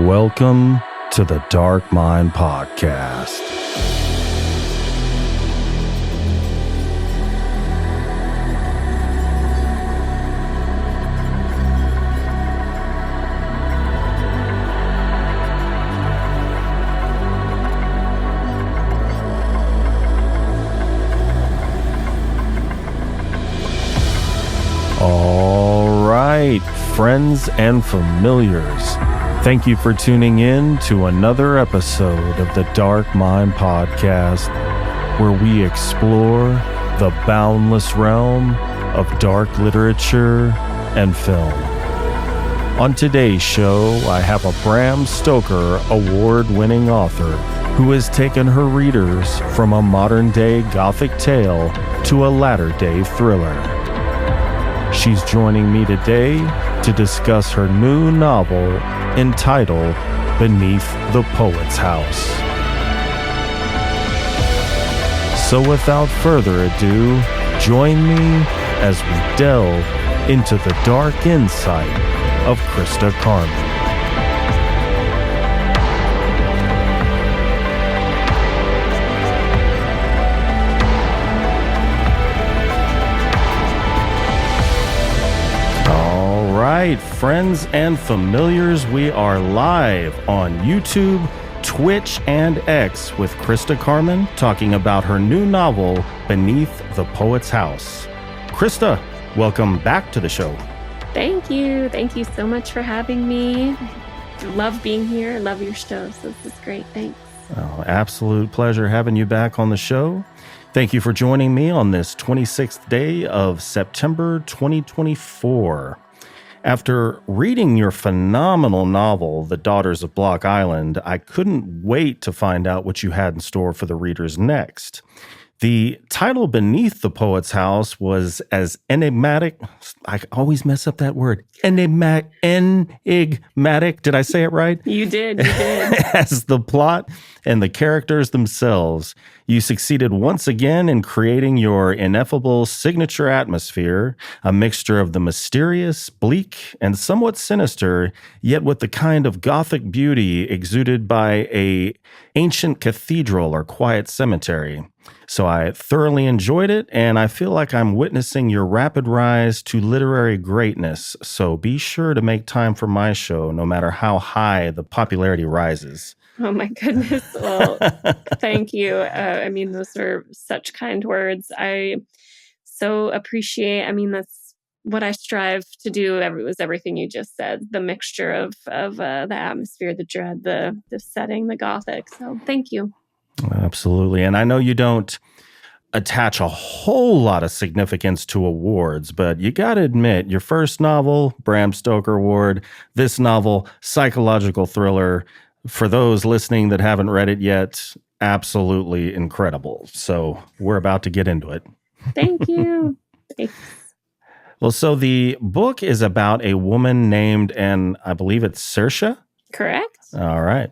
Welcome to the Dark Mind Podcast. All right, friends and familiars. Thank you for tuning in to another episode of the Dark Mind Podcast, where we explore the boundless realm of dark literature and film. On today's show, I have a Bram Stoker Award-winning author who has taken her readers from a modern-day Gothic tale to a latter-day thriller. She's joining me today to discuss her new novel entitled Beneath the Poet's House. So without further ado, join me as we delve into the dark insight of Christa Carmen. All right, friends and familiars, we are live on YouTube, Twitch, and X with Christa Carmen talking about her new novel, Beneath the Poet's House. Christa, welcome back to the show. Thank you. Thank you so much for having me. Love being here. Love your show. So this is great. Thanks. Oh, absolute pleasure having you back on the show. Thank you for joining me on this 26th day of September 2024. After reading your phenomenal novel, The Daughters of Block Island, I couldn't wait to find out what you had in store for the readers next. The title Beneath the Poet's House was as enigmatic. I always mess up that word. Enigmatic. Did I say it right? You did. As the plot and the characters themselves. You succeeded once again in creating your ineffable signature atmosphere, a mixture of the mysterious, bleak, and somewhat sinister, yet with the kind of Gothic beauty exuded by an ancient cathedral or quiet cemetery. So I thoroughly enjoyed it, and I feel like I'm witnessing your rapid rise to literary greatness. So be sure to make time for my show, no matter how high the popularity rises. Oh my goodness. Well, thank you. Those are such kind words. I so appreciate, that's what I strive to do. Was everything you just said, the mixture of the atmosphere, the dread, the setting, the Gothic. So thank you. Absolutely. And I know you don't attach a whole lot of significance to awards, but you got to admit, your first novel, Bram Stoker Award, this novel, psychological thriller, for those listening that haven't read it yet, absolutely incredible. So we're about to get into it. Thank you. Thanks. Well, so the book is about a woman named, and I believe it's Saoirse? Correct. All right.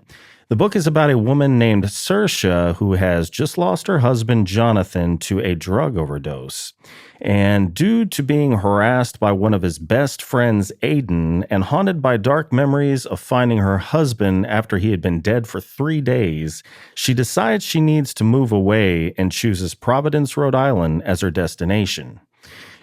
The book is about a woman named Saoirse who has just lost her husband, Jonathan, to a drug overdose. And due to being harassed by one of his best friends, Aidan, and haunted by dark memories of finding her husband after he had been dead for 3 days, she decides she needs to move away and chooses Providence, Rhode Island as her destination.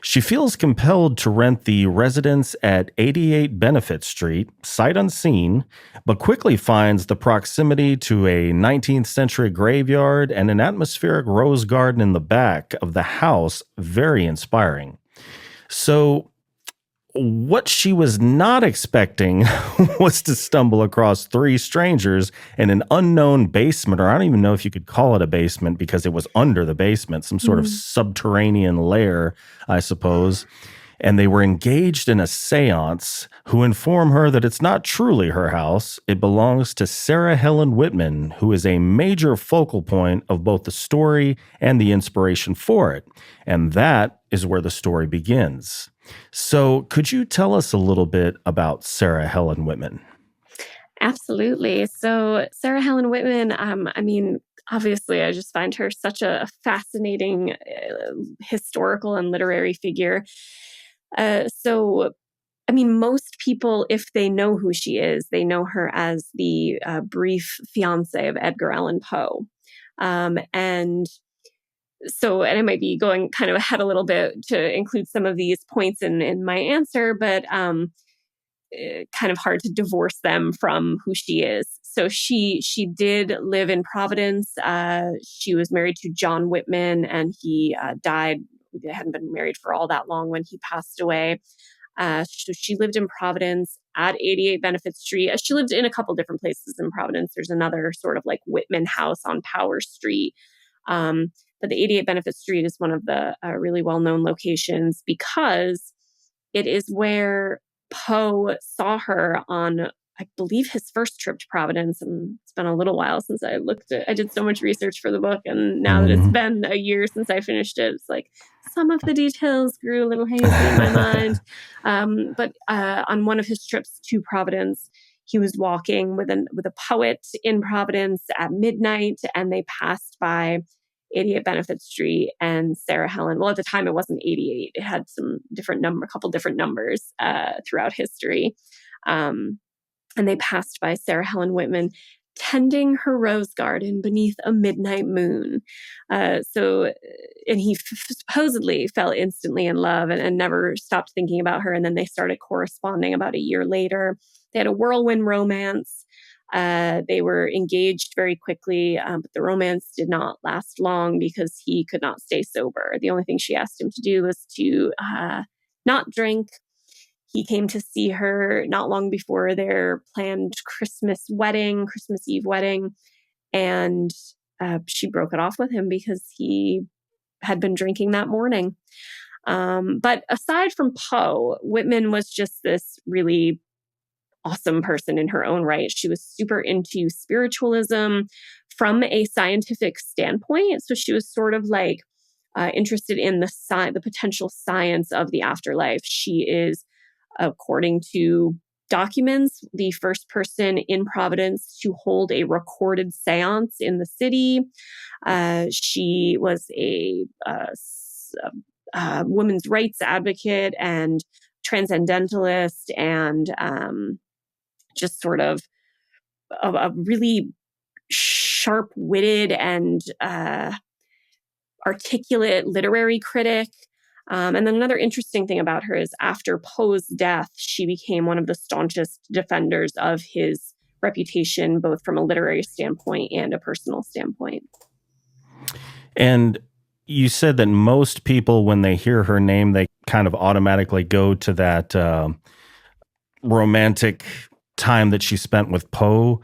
She feels compelled to rent the residence at 88 Benefit Street, sight unseen, but quickly finds the proximity to a 19th century graveyard and an atmospheric rose garden in the back of the house very inspiring. So, what she was not expecting was to stumble across 3 strangers in an unknown basement, or I don't even know if you could call it a basement because it was under the basement, some sort of subterranean lair, I suppose. And they were engaged in a séance who inform her that it's not truly her house. It belongs to Sarah Helen Whitman, who is a major focal point of both the story and the inspiration for it. And that is where the story begins. So could you tell us a little bit about Sarah Helen Whitman? Absolutely. So Sarah Helen Whitman, obviously I just find her such a fascinating historical and literary figure. So I mean, most people, if they know who she is, they know her as the brief fiance of Edgar Allan Poe. And I might be going kind of ahead a little bit to include some of these points in my answer, but kind of hard to divorce them from who she is. So she did live in Providence. She was married to John Whitman, and he died. They hadn't been married for all that long when he passed away. So she lived in Providence at 88 Benefit Street. She lived in a couple different places in Providence. There's another sort of like Whitman house on Power Street. But the 88 Benefit Street is one of the really well-known locations because it is where Poe saw her on, I believe, his first trip to Providence. And it's been a little while since I did so much research for the book. And now that it's been a year since I finished it, it's like some of the details grew a little hazy in my mind. But on one of his trips to Providence, he was walking with a poet in Providence at midnight, and they passed by 88 Benefit Street and Sarah Helen. Well, at the time, it wasn't 88. It had a couple different numbers throughout history. And they passed by Sarah Helen Whitman tending her rose garden beneath a midnight moon. And he supposedly fell instantly in love and never stopped thinking about her. And then they started corresponding about a year later. They had a whirlwind romance. They were engaged very quickly, but the romance did not last long because he could not stay sober. The only thing she asked him to do was to not drink. He came to see her not long before their planned Christmas Eve wedding, and she broke it off with him because he had been drinking that morning. But aside from Poe, Whitman was just this really awesome person in her own right. She was super into spiritualism from a scientific standpoint. So she was sort of like interested in the potential science of the afterlife. She is, according to documents, the first person in Providence to hold a recorded séance in the city. She was a women's rights advocate and transcendentalist, and just sort of a really sharp-witted and articulate literary critic. And then another interesting thing about her is after Poe's death, she became one of the staunchest defenders of his reputation, both from a literary standpoint and a personal standpoint. And you said that most people, when they hear her name, they kind of automatically go to that romantic time that she spent with Poe.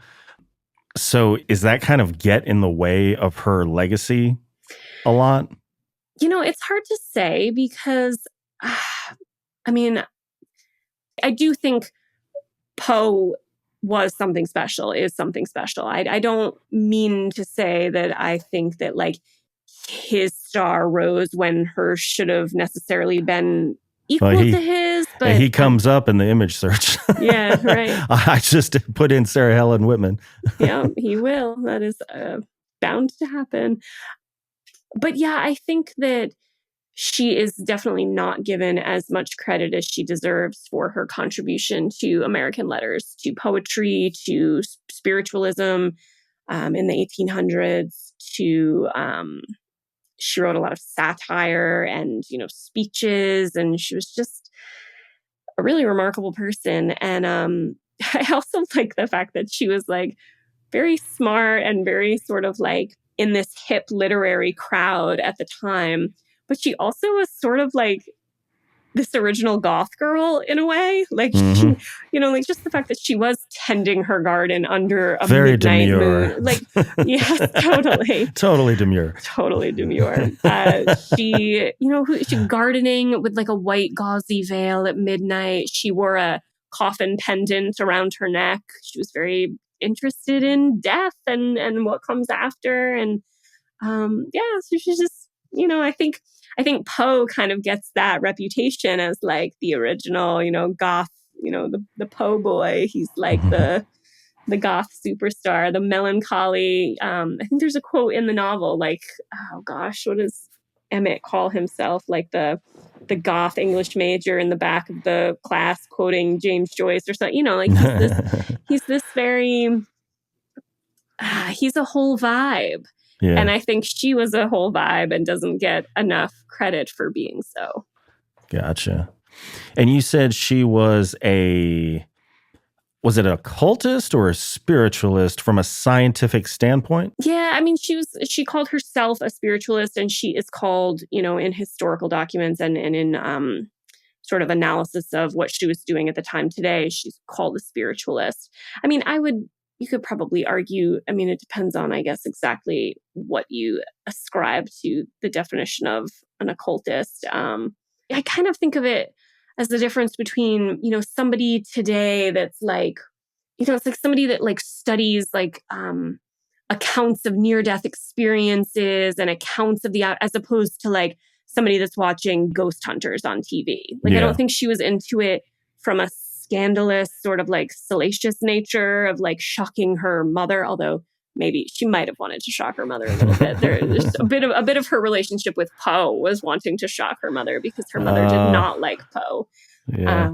So is that kind of get in the way of her legacy a lot? You know, it's hard to say because, I mean, I do think Poe is something special. I don't mean to say that I think that like his star rose when hers should have necessarily been equal to his, but he comes up in the image search. Yeah, right. I just put in Sarah Helen Whitman. Yeah, he will. That is bound to happen. But yeah, I think that she is definitely not given as much credit as she deserves for her contribution to American letters, to poetry, to spiritualism in the 1800s, she wrote a lot of satire and, speeches, and she was just a really remarkable person. And I also like the fact that she was like very smart and very sort of like in this hip literary crowd at the time. But she also was sort of like this original goth girl in a way. Like, she, like just the fact that she was tending her garden under a very midnight demure moon. Like, yes, totally. Totally demure. Totally demure. She gardening with like a white gauzy veil at midnight. She wore a coffin pendant around her neck. She was very interested in death and what comes after. And so she's just, I think Poe kind of gets that reputation as like the original, goth, the Poe boy. He's like the goth superstar, the melancholy. I think there's a quote in the novel, like, oh gosh, what is Emmett call himself, like the goth English major in the back of the class quoting James Joyce or something. Like he's this very he's a whole vibe. Yeah. And I think she was a whole vibe and doesn't get enough credit for being so. Gotcha. And you said she was was it a occultist or a spiritualist from a scientific standpoint? Yeah, I mean, she called herself a spiritualist, and she is called, in historical documents and in sort of analysis of what she was doing at the time today, she's called a spiritualist. I mean, you could probably argue, I mean, it depends on, I guess, exactly what you ascribe to the definition of an occultist. I kind of think of it as the difference between, somebody today that's like, it's like somebody that like studies like accounts of near-death experiences and accounts of as opposed to like somebody that's watching ghost hunters on TV. Like, I don't think she was into it from a scandalous sort of like salacious nature of like shocking her mother, although maybe she might have wanted to shock her mother a little bit. There's a bit of her relationship with Poe was wanting to shock her mother because her mother did not like Poe. Yeah.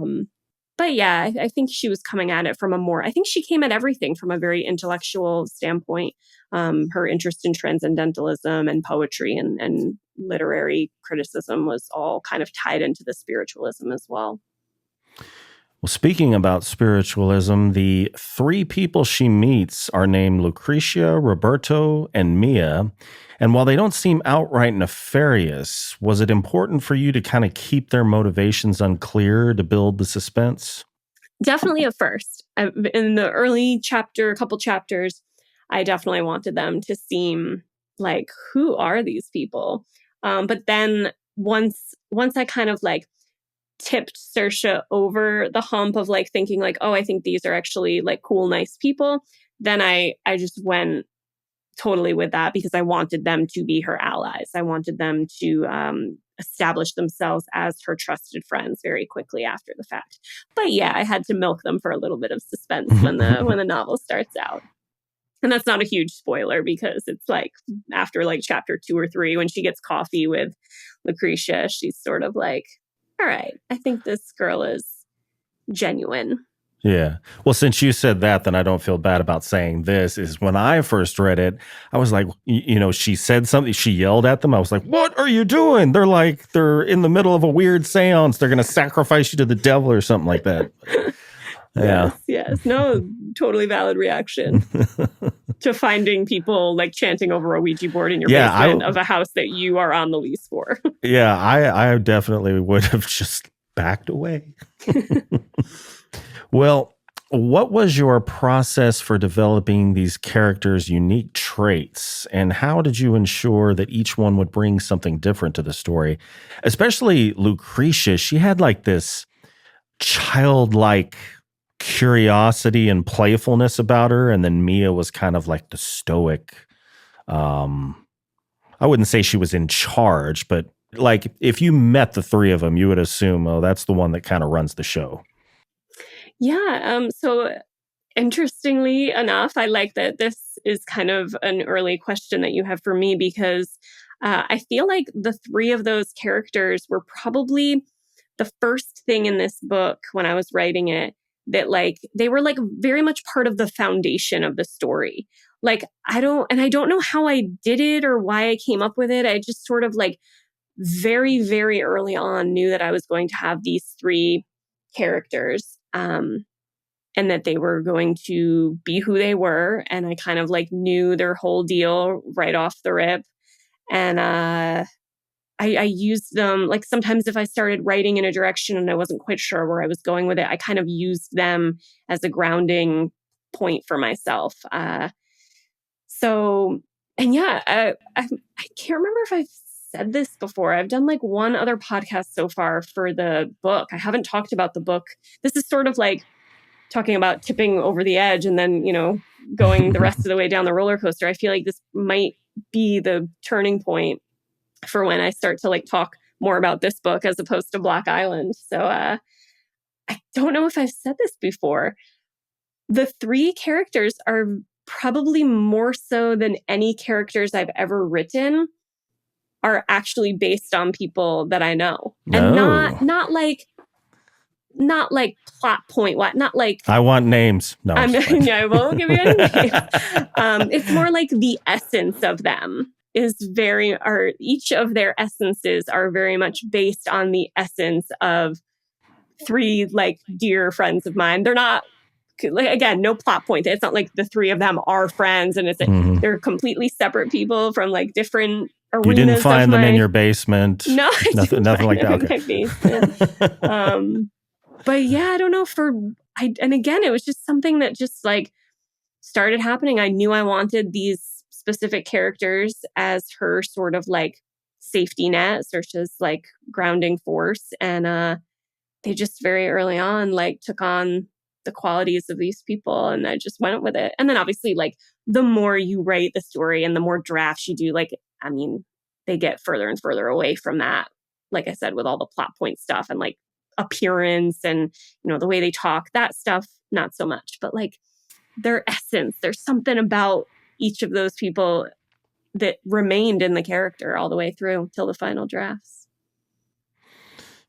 But yeah, I think she was coming at it from I think she came at everything from a very intellectual standpoint. Her interest in transcendentalism and poetry and literary criticism was all kind of tied into the spiritualism as well. Well, speaking about spiritualism, the three people she meets are named Lucretia, Roberto, and Mia. And while they don't seem outright nefarious, was it important for you to kind of keep their motivations unclear to build the suspense? Definitely at first. In the early couple chapters, I definitely wanted them to seem like, who are these people? But then once I kind of like tipped Saoirse over the hump of like thinking like, oh, I think these are actually like cool, nice people, then I just went totally with that because I wanted them to be her allies. I wanted them to establish themselves as her trusted friends very quickly after the fact. But yeah, I had to milk them for a little bit of suspense when the novel starts out. And that's not a huge spoiler because it's like after like chapter 2 or 3, when she gets coffee with Lucretia, she's sort of like, all right, I think this girl is genuine. Yeah. Well, since you said that, then I don't feel bad about saying this. Is when I first read it, I was like, she said something, she yelled at them. I was like, what are you doing? They're in the middle of a weird séance. They're going to sacrifice you to the devil or something like that. Yeah. Yes. No, totally valid reaction to finding people like chanting over a Ouija board in your basement of a house that you are on the lease for. Yeah, I definitely would have just backed away. Well, what was your process for developing these characters' unique traits, and how did you ensure that each one would bring something different to the story? Especially Lucretia, she had like this childlike curiosity and playfulness about her, and then Mia was kind of like the stoic. I wouldn't say she was in charge, but like if you met the three of them, you would assume, oh, that's the one that kind of runs the show. Yeah. So interestingly enough, I like that this is kind of an early question that you have for me because I feel like the three of those characters were probably the first thing in this book when I was writing it that like they were like very much part of the foundation of the story. Like I don't know how I did it or why I came up with it. I just sort of like very, very early on knew that I was going to have these three characters. And that they were going to be who they were. And I kind of like knew their whole deal right off the rip. And I used them, like sometimes if I started writing in a direction and I wasn't quite sure where I was going with it, I kind of used them as a grounding point for myself. I can't remember if I've said this before. I've done like one other podcast so far for the book. I haven't talked about the book. This is sort of like talking about tipping over the edge and then, going the rest of the way down the roller coaster. I feel like this might be the turning point for when I start to like talk more about this book as opposed to Black Island. So I don't know if I've said this before. The three characters are probably more so than any characters I've ever written are actually based on people that I know. No. And not like plot point, not like I want names. No, I won't give you any names. It's more like the essence of them each of their essences are very much based on the essence of three like dear friends of mine. They're not, like, again, no plot point. It's not like the three of them are friends and they're completely separate people from like different arenas. You didn't find them in your basement. No, nothing like that. Okay. In my basement. But yeah, I don't know and again, it was just something that just like started happening. I knew I wanted these specific characters as her sort of like safety net, Saoirse's like grounding force. And they just very early on like took on the qualities of these people, and I just went with it. And then obviously like the more you write the story and the more drafts you do, like, I mean, they get further and further away from that. Like I said, with all the plot point stuff and like appearance and, you know, the way they talk, that stuff, not so much, but like their essence, there's something about each of those people that remained in the character all the way through till the final drafts.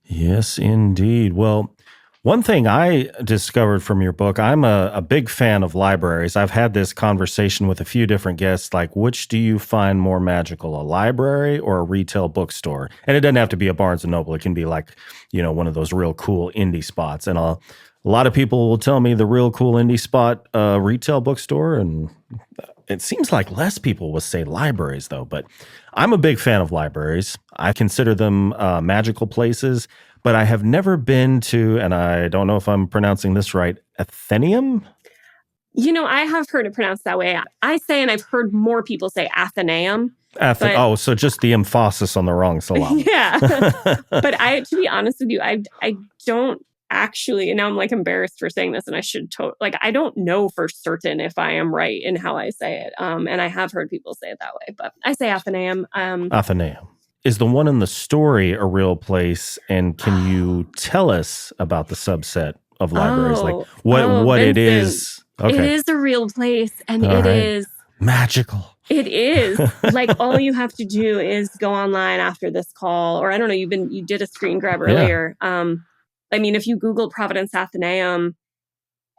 Yes, indeed. Well, one thing I discovered from your book, I'm a big fan of libraries. I've had this conversation with a few different guests, like, which do you find more magical, a library or a retail bookstore? And it doesn't have to be a Barnes & Noble. It can be like, you know, one of those real cool indie spots. And a lot of people will tell me the real cool indie spot, retail bookstore. And it seems like less people will say libraries, though. But I'm a big fan of libraries. I consider them magical places. But I have never been to, and I don't know if I'm pronouncing this right, Athenaeum? You know, I have heard it pronounced that way. I say, and I've heard more people say Athenaeum. So just the emphasis on the wrong syllable. Yeah. But to be honest with you, I don't actually, and now I'm like embarrassed for saying this, and I should I don't know for certain if I am right in how I say it. And I have heard people say it that way, but I say Athenaeum. Athenaeum. Is the one in the story a real place? And can you tell us about the subset of libraries? Like what it is? Okay. It is a real place, and is magical. It is. Like, all you have to do is go online after this call, or I don't know, you did a screen grab earlier. Yeah. I mean, if you Google Providence Athenaeum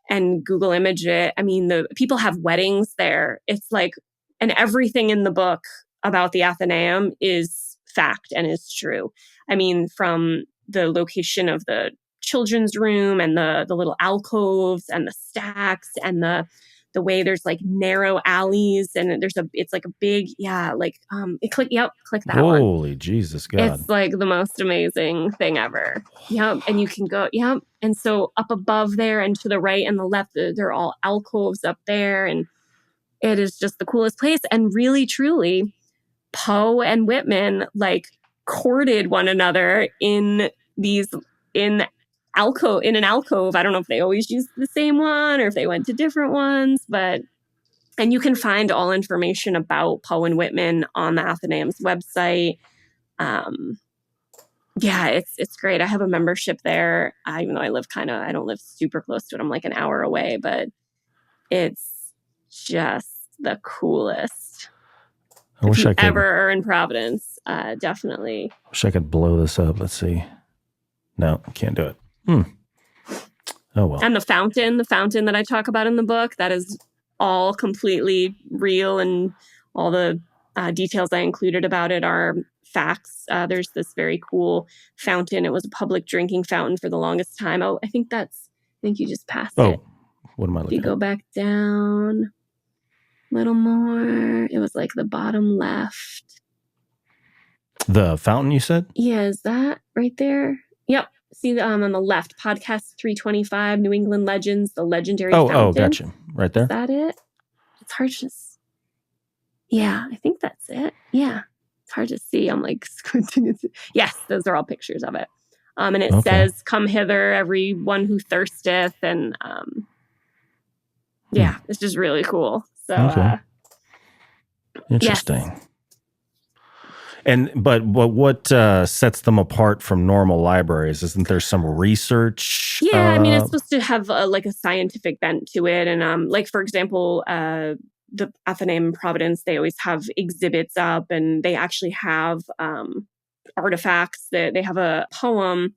and Google image it, I mean, the people have weddings there. It's like, and everything in the book about the Athenaeum is fact and is true. I mean, from the location of the children's room and the little alcoves and the stacks and the way there's like narrow alleys and it's like a big, click that one. Holy Jesus God. It's like the most amazing thing ever. Yep. And you can go, yep. And so up above there and to the right and the left, they're all alcoves up there. And it is just the coolest place. And really, truly, Poe and Whitman like courted one another in an alcove. I don't know if they always used the same one or if they went to different ones, and you can find all information about Poe and Whitman on the Athenaeum's website. It's great. I have a membership there, even though I don't live super close to it. I'm like an hour away, but it's just the coolest. I wish I could. Ever are in Providence, definitely. I wish I could blow this up. Let's see. No, can't do it. Oh, well. And the fountain that I talk about in the book, that is all completely real, and all the details I included about it are facts. There's this very cool fountain. It was a public drinking fountain for the longest time. I think you just passed it. Oh, what am I looking at? You go back down a little more. It was like the bottom left. The fountain, you said? Yeah, is that right there? Yep. See on the left, podcast 325, New England Legends, the legendary fountain. Oh, gotcha. Right there. Is that it? It's hard to... Yeah, I think that's it. Yeah. It's hard to see. I'm like squinting. Yes, those are all pictures of it. And it says, "Come hither, everyone who thirsteth." And it's just really cool. So, interesting. Yes. But what sets them apart from normal libraries? Isn't there some research? Yeah, I mean, it's supposed to have a scientific bent to it. And like, for example, the Athenaeum in Providence, they always have exhibits up, and they actually have artifacts. They have a poem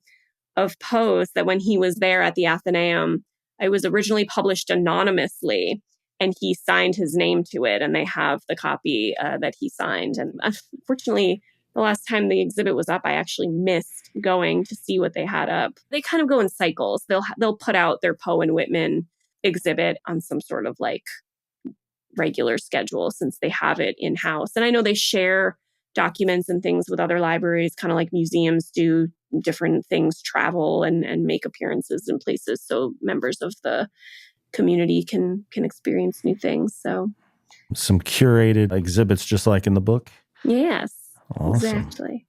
of Poe's that when he was there at the Athenaeum, it was originally published anonymously, and he signed his name to it, and they have the copy that he signed. And unfortunately, the last time the exhibit was up, I actually missed going to see what they had up. They kind of go in cycles. They'll put out their Poe and Whitman exhibit on some sort of like regular schedule since they have it in-house. And I know they share documents and things with other libraries, kind of like museums do different things, travel and make appearances in places so members of the community can experience new things. So some curated exhibits just like in the book? Yes, awesome. exactly.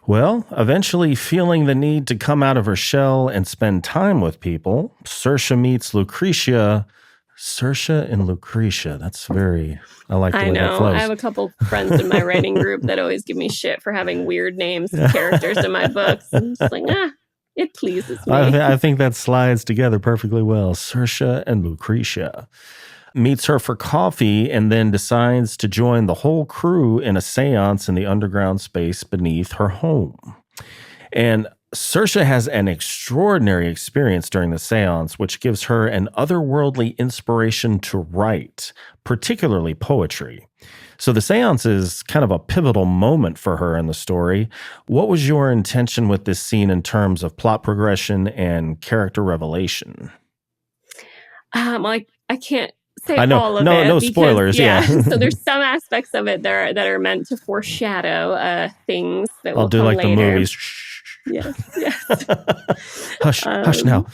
Well, eventually feeling the need to come out of her shell and spend time with people, Saoirse meets Lucretia. Saoirse and Lucretia. That's very, I like the way that flows. I have a couple friends in my writing group that always give me shit for having weird names of characters in my books. I'm just like, it pleases me. I think that slides together perfectly well. Saoirse and Lucretia. Meets her for coffee and then decides to join the whole crew in a séance in the underground space beneath her home. And Saoirse has an extraordinary experience during the séance, which gives her an otherworldly inspiration to write, particularly poetry. So the séance is kind of a pivotal moment for her in the story. What was your intention with this scene in terms of plot progression and character revelation? I can't say all of it. No spoilers, yeah. So there's some aspects of it that are meant to foreshadow things that will come later. I'll do like the movies. Yes. Hush now.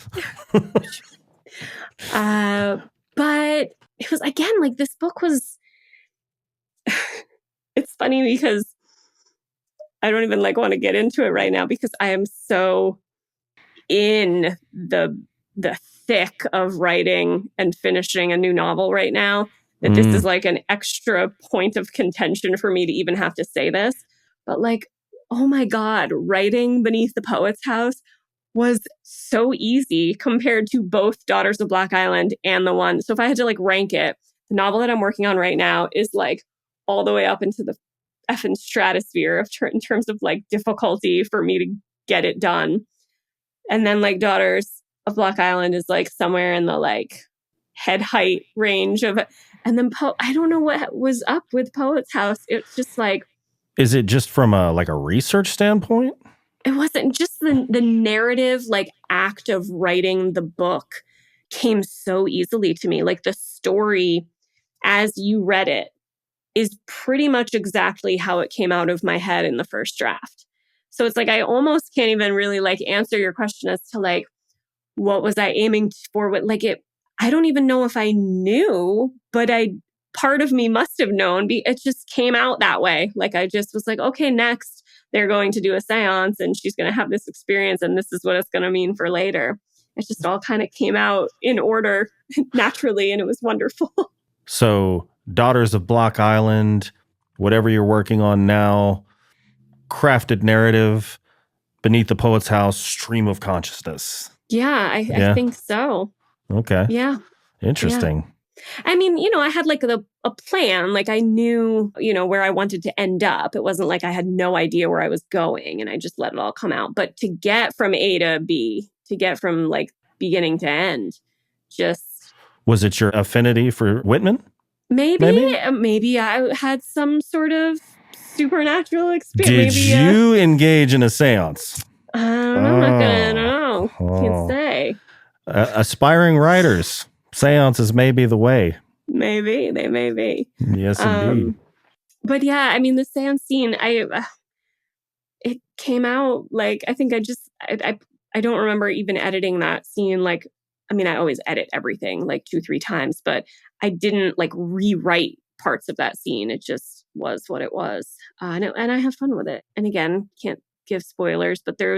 But it was, again, like this book was, it's funny because I don't even want to get into it right now because I am so in the thick of writing and finishing a new novel right now that this is like an extra point of contention for me to even have to say this. But oh my God, writing Beneath the Poet's House was so easy compared to both Daughters of Black Island and the one. So if I had to rank it, the novel that I'm working on right now is all the way up into the effing stratosphere in terms of difficulty for me to get it done. And then Daughters of Black Island is somewhere in the head height range of it. And then I don't know what was up with Poet's House. It's just is it just from a research standpoint? It wasn't just the narrative, act of writing the book came so easily to me. The story, as you read it, is pretty much exactly how it came out of my head in the first draft. So it's I almost can't even really answer your question as to what was I aiming for? I don't even know if I knew, but part of me must have known. It just came out that way. I just was okay, next they're going to do a séance and she's going to have this experience and this is what it's going to mean for later. It just all kind of came out in order naturally and it was wonderful. So Daughters of Black Island, whatever you're working on now, crafted narrative, Beneath the Poet's House, stream of consciousness. Yeah, I think so. Okay. Yeah. Interesting. Yeah. I mean, I had a plan. I knew, where I wanted to end up. It wasn't I had no idea where I was going and I just let it all come out. But to get from A to B, to get from beginning to end, just... Was it your affinity for Whitman? Maybe I had some sort of supernatural experience. Did you engage in a séance? I'm not gonna know. Can't say. Aspiring writers, séances may be the way. Maybe they may be. Yes, indeed. But yeah, I mean, the séance scene, it came out I think I don't remember even editing that scene. I always edit everything 2-3 times, but I didn't rewrite parts of that scene. It just was what it was, and I had fun with it. And again, can't give spoilers, but there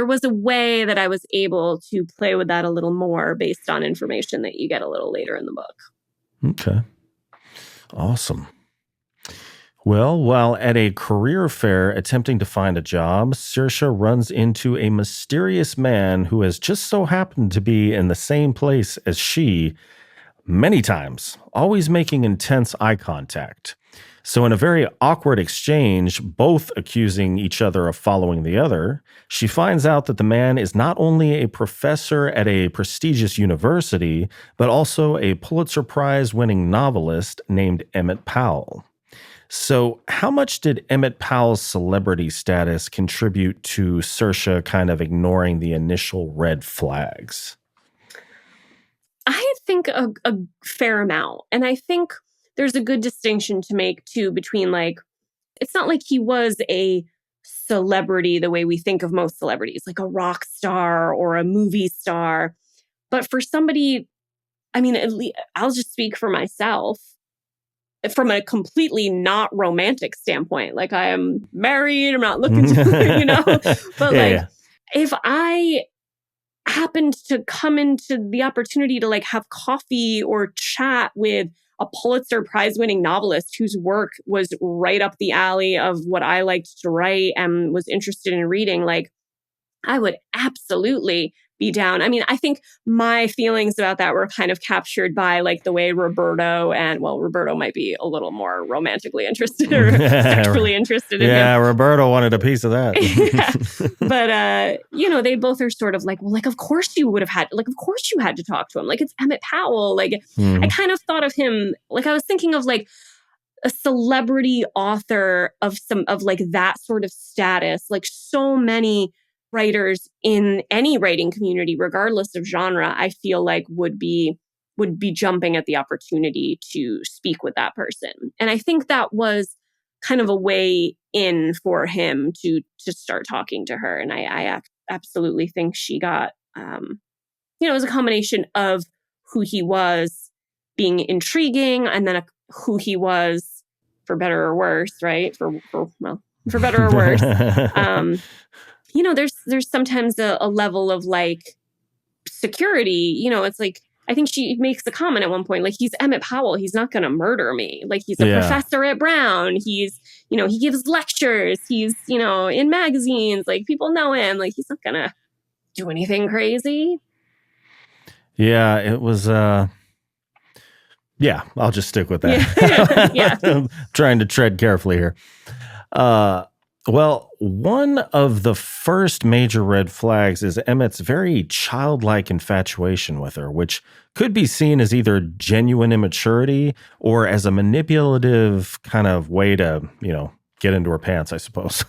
was a way that I was able to play with that a little more based on information that you get a little later in the book. Okay. Awesome. Well, while at a career fair attempting to find a job, Saoirse runs into a mysterious man who has just so happened to be in the same place as she, Many times, always making intense eye contact. So, in a very awkward exchange, both accusing each other of following the other, she finds out that the man is not only a professor at a prestigious university, but also a Pulitzer Prize winning novelist named Emmett Powell. So, how much did Emmett Powell's celebrity status contribute to Saoirse kind of ignoring the initial red flags? I think a fair amount. And I think there's a good distinction to make too between like, it's not like he was a celebrity the way we think of most celebrities, like a rock star or a movie star. But for somebody, I mean, at least I'll just speak for myself from a completely not romantic standpoint. Like I am married, I'm not looking to, but if I happened to come into the opportunity to like have coffee or chat with a Pulitzer Prize winning novelist whose work was right up the alley of what I liked to write and was interested in reading, like I would absolutely be down. I mean, I think my feelings about that were kind of captured by like the way Roberto might be a little more romantically interested or sexually interested in him. Yeah, Roberto wanted a piece of that. But, they both are sort of like, well, like, of course you had to talk to him. Like, it's Emmett Powell. Like, I kind of thought of him, like, I was thinking of like a celebrity author of like that sort of status, like so many writers in any writing community, regardless of genre, I feel like would be jumping at the opportunity to speak with that person. And I think that was kind of a way in for him to start talking to her. And I absolutely think she got, it was a combination of who he was being intriguing and then who he was for better or worse, right? For better or worse. There's sometimes a level of like security, it's like, I think she makes the comment at one point, like, he's Emmett Powell. He's not going to murder me. Like, he's a professor at Brown. He's, he gives lectures. He's, in magazines. Like, people know him. Like, he's not going to do anything crazy. Yeah, it was, I'll just stick with that. Yeah. I'm trying to tread carefully here. Well, one of the first major red flags is Emmett's very childlike infatuation with her, which could be seen as either genuine immaturity or as a manipulative kind of way to, get into her pants, I suppose.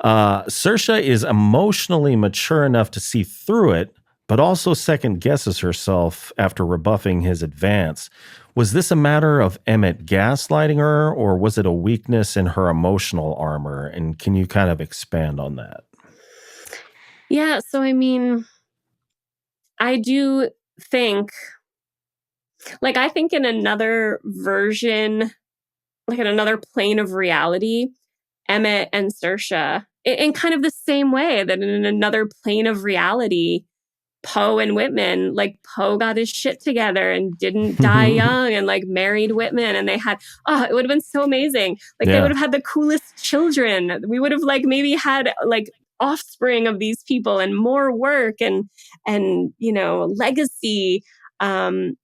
Saoirse is emotionally mature enough to see through it, but also second guesses herself after rebuffing his advance. Was this a matter of Emmett gaslighting her, or was it a weakness in her emotional armor? And can you kind of expand on that? Yeah, so I mean, I do think, like, I think in another version, like in another plane of reality, Emmett and Saoirse, in kind of the same way that in another plane of reality, Poe and Whitman, like Poe got his shit together and didn't die young and like married Whitman, and they had, it would have been so amazing. Like they would have had the coolest children. We would have like maybe had like offspring of these people and more work and legacy. And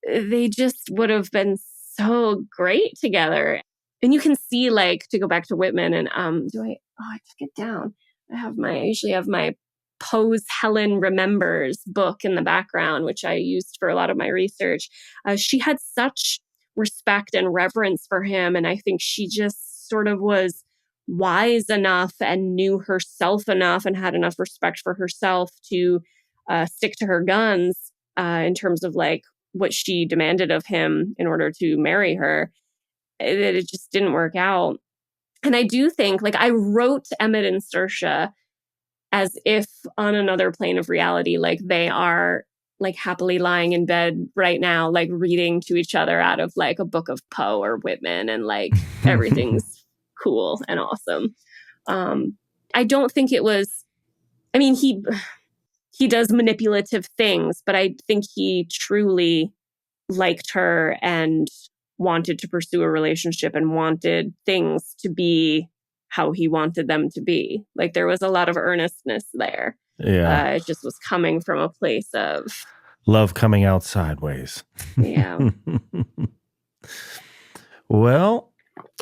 they just would have been so great together. And you can see, like, to go back to Whitman and I took it down. I usually have my Poe's Helen Remembers book in the background, which I used for a lot of my research. She had such respect and reverence for him. And I think she just sort of was wise enough and knew herself enough and had enough respect for herself to stick to her guns in terms of like what she demanded of him in order to marry her. It just didn't work out. And I do think, like, I wrote Emmett and Saoirse as if on another plane of reality, like they are like happily lying in bed right now, like reading to each other out of like a book of Poe or Whitman, and like everything's cool and awesome. I don't think it was, I mean, he does manipulative things, but I think he truly liked her and wanted to pursue a relationship and wanted things to be how he wanted them to be. Like there was a lot of earnestness there. Yeah. It just was coming from a place of Love coming out sideways. Yeah. Well,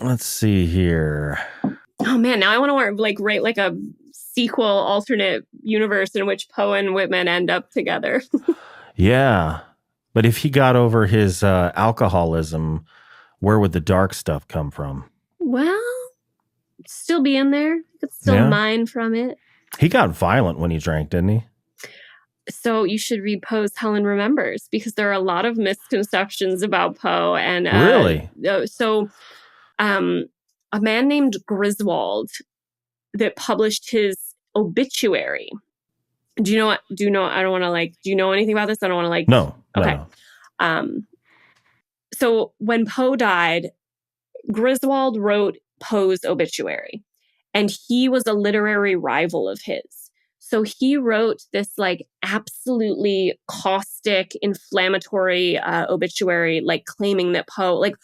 let's see here. Oh man, now I want to like write like a sequel alternate universe in which Poe and Whitman end up together. Yeah. But if he got over his alcoholism, where would the dark stuff come from? Well, still be in there. You could still mine from it. He got violent when he drank, didn't he? So you should read Poe's Helen Remembers, because there are a lot of misconceptions about Poe. And really? So a man named Griswold that published his obituary. Do you know what? Do you know? I don't want to like. Do you know anything about this? I don't want to like. No. Okay. No. So when Poe died, Griswold wrote Poe's obituary, and he was a literary rival of his. So he wrote this like absolutely caustic, inflammatory obituary, like claiming that Poe, like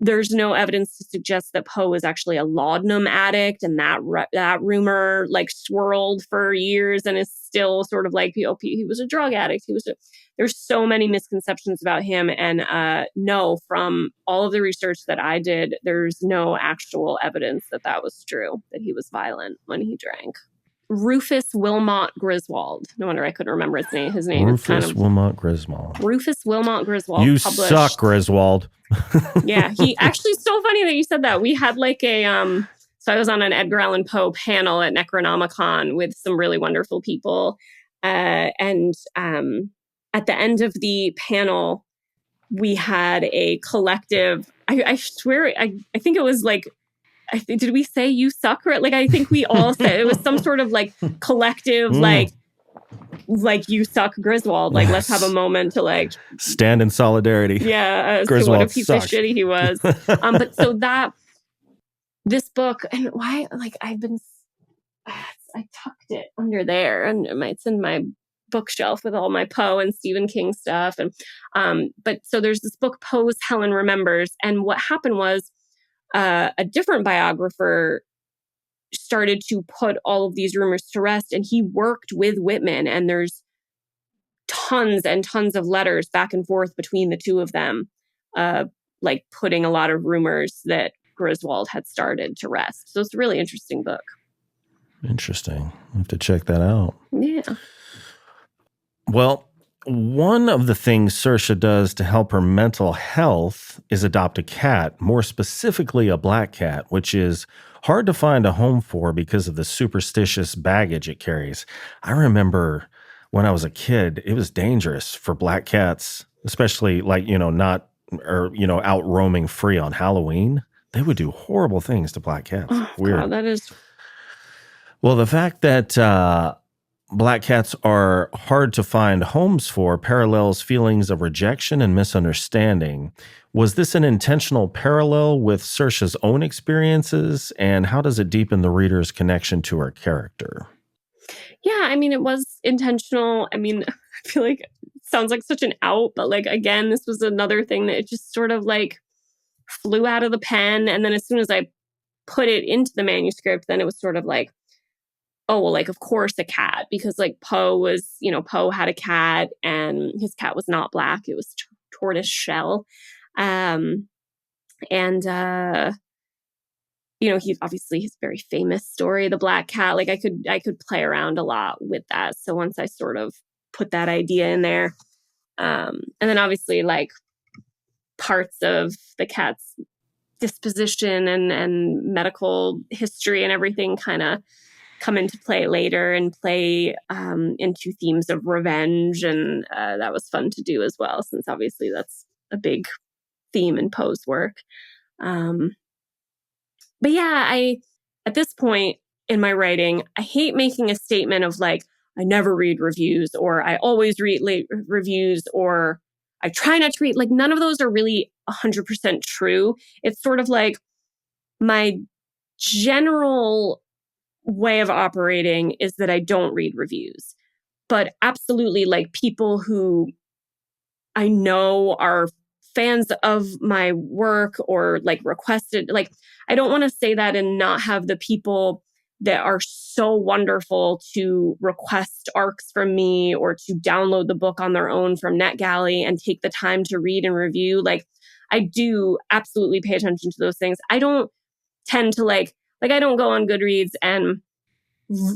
there's no evidence to suggest that Poe was actually a laudanum addict, and that rumor like swirled for years and is still sort of like, oh, he was a drug addict. There's so many misconceptions about him, and no, from all of the research that I did, there's no actual evidence that was true, that he was violent when he drank. Rufus Wilmot Griswold. No wonder I couldn't remember his name. His name Rufus is Wilmot Griswold. Rufus Wilmot Griswold. You suck, Griswold. Yeah, he actually, so funny that you said that. We had like so I was on an Edgar Allan Poe panel at Necronomicon with some really wonderful people. And at the end of the panel, we had a collective, I swear, I think it was like, did we say you suck? Like, I think we all said it was some sort of like collective, like you suck, Griswold. Like, let's have a moment to like stand in solidarity. Yeah. Griswold, what a piece of shit he was. But so this book, and why, like, I tucked it under there, and it's in my bookshelf with all my Poe and Stephen King stuff. And, but so there's this book, Poe's Helen Remembers. And what happened was, a different biographer started to put all of these rumors to rest, and he worked with Whitman, and there's tons and tons of letters back and forth between the two of them, like putting a lot of rumors that Griswold had started to rest. So it's a really interesting book. Interesting. I have to check that out. Yeah. Well, one of the things Saoirse does to help her mental health is adopt a cat, more specifically a black cat, which is hard to find a home for because of the superstitious baggage it carries. I remember when I was a kid, it was dangerous for black cats, especially like, not, or, out roaming free on Halloween. They would do horrible things to black cats. Oh, weird. God, that is. Well, the fact that, black cats are hard to find homes for parallels feelings of rejection and misunderstanding. Was this an intentional parallel with Saoirse's own experiences, and how does it deepen the reader's connection to her character? Yeah, I mean, it was intentional. I mean, I feel like it sounds like such an out, but like, again, this was another thing that it just sort of like flew out of the pen. And then as soon as I put it into the manuscript, then it was sort of like, oh, well, like, of course, a cat, because like Poe had a cat, and his cat was not black. It was tortoise shell. He's obviously his very famous story, The Black Cat. Like I could play around a lot with that. So once I sort of put that idea in there, and then obviously like parts of the cat's disposition and medical history and everything kind of come into play later, and play into themes of revenge. And that was fun to do as well, since obviously that's a big theme in Poe's work. But yeah, at this point in my writing, I hate making a statement of like, I never read reviews, or I always read late reviews, or I try not to read. Like, none of those are really 100% true. It's sort of like my general way of operating is that I don't read reviews. But absolutely, like, people who I know are fans of my work or like requested, like, I don't want to say that and not have the people that are so wonderful to request arcs from me or to download the book on their own from NetGalley and take the time to read and review. Like, I do absolutely pay attention to those things. I don't tend to like I don't go on Goodreads and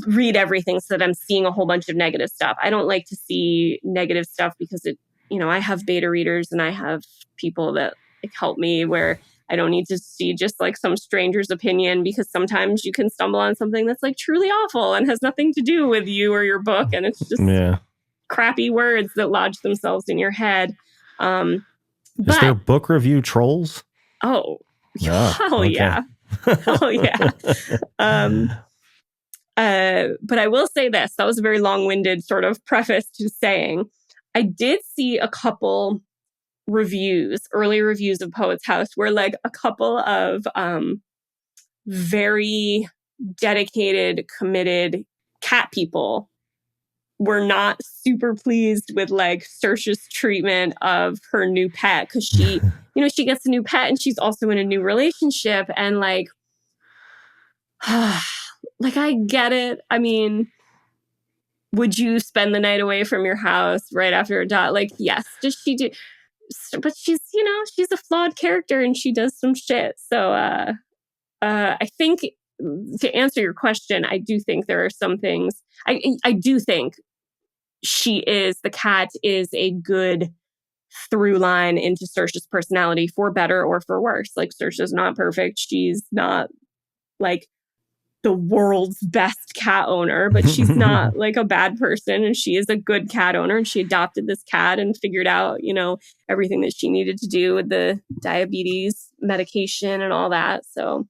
read everything so that I'm seeing a whole bunch of negative stuff. I don't like to see negative stuff because it, I have beta readers and I have people that help me where I don't need to see just like some stranger's opinion, because sometimes you can stumble on something that's like truly awful and has nothing to do with you or your book. And it's just crappy words that lodge themselves in your head. Is there book review trolls? Oh, hell yeah. Hell yeah. But I will say this, that was a very long-winded sort of preface to saying, I did see a couple early reviews of Poet's House, where like a couple of very dedicated, committed cat people were not super pleased with like Saoirse's treatment of her new pet, because she, she gets a new pet and she's also in a new relationship, and like, like, I get it. I mean, would you spend the night away from your house right after a dog? Like, yes. Does she do? But she's, she's a flawed character and she does some shit. So I think, to answer your question, I do think there are some things. I do think the cat is a good through line into Saoirse's personality, for better or for worse. Like, Saoirse's not perfect. She's not like the world's best cat owner, but she's not like a bad person, and she is a good cat owner, and she adopted this cat and figured out, everything that she needed to do with the diabetes medication and all that. So,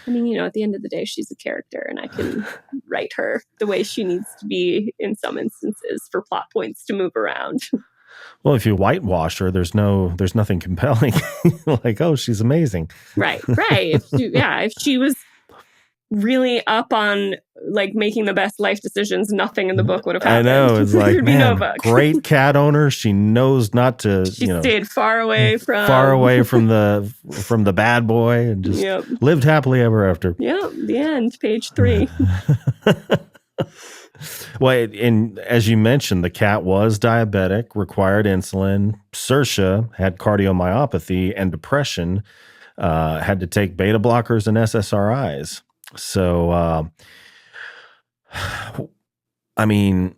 I mean, at the end of the day, she's a character, and I can write her the way she needs to be in some instances for plot points to move around. Well, if you whitewash her, there's nothing compelling. Like, oh, she's amazing. Right. If she was really up on like making the best life decisions, nothing in the book would have happened. I know, it's like, man, great cat owner. She knows not to. She stayed far away from the bad boy, and just lived happily ever after. Yeah, the end. Page 3. Well, and as you mentioned, the cat was diabetic, required insulin. Saoirse had cardiomyopathy and depression, had to take beta blockers and SSRIs. So, I mean,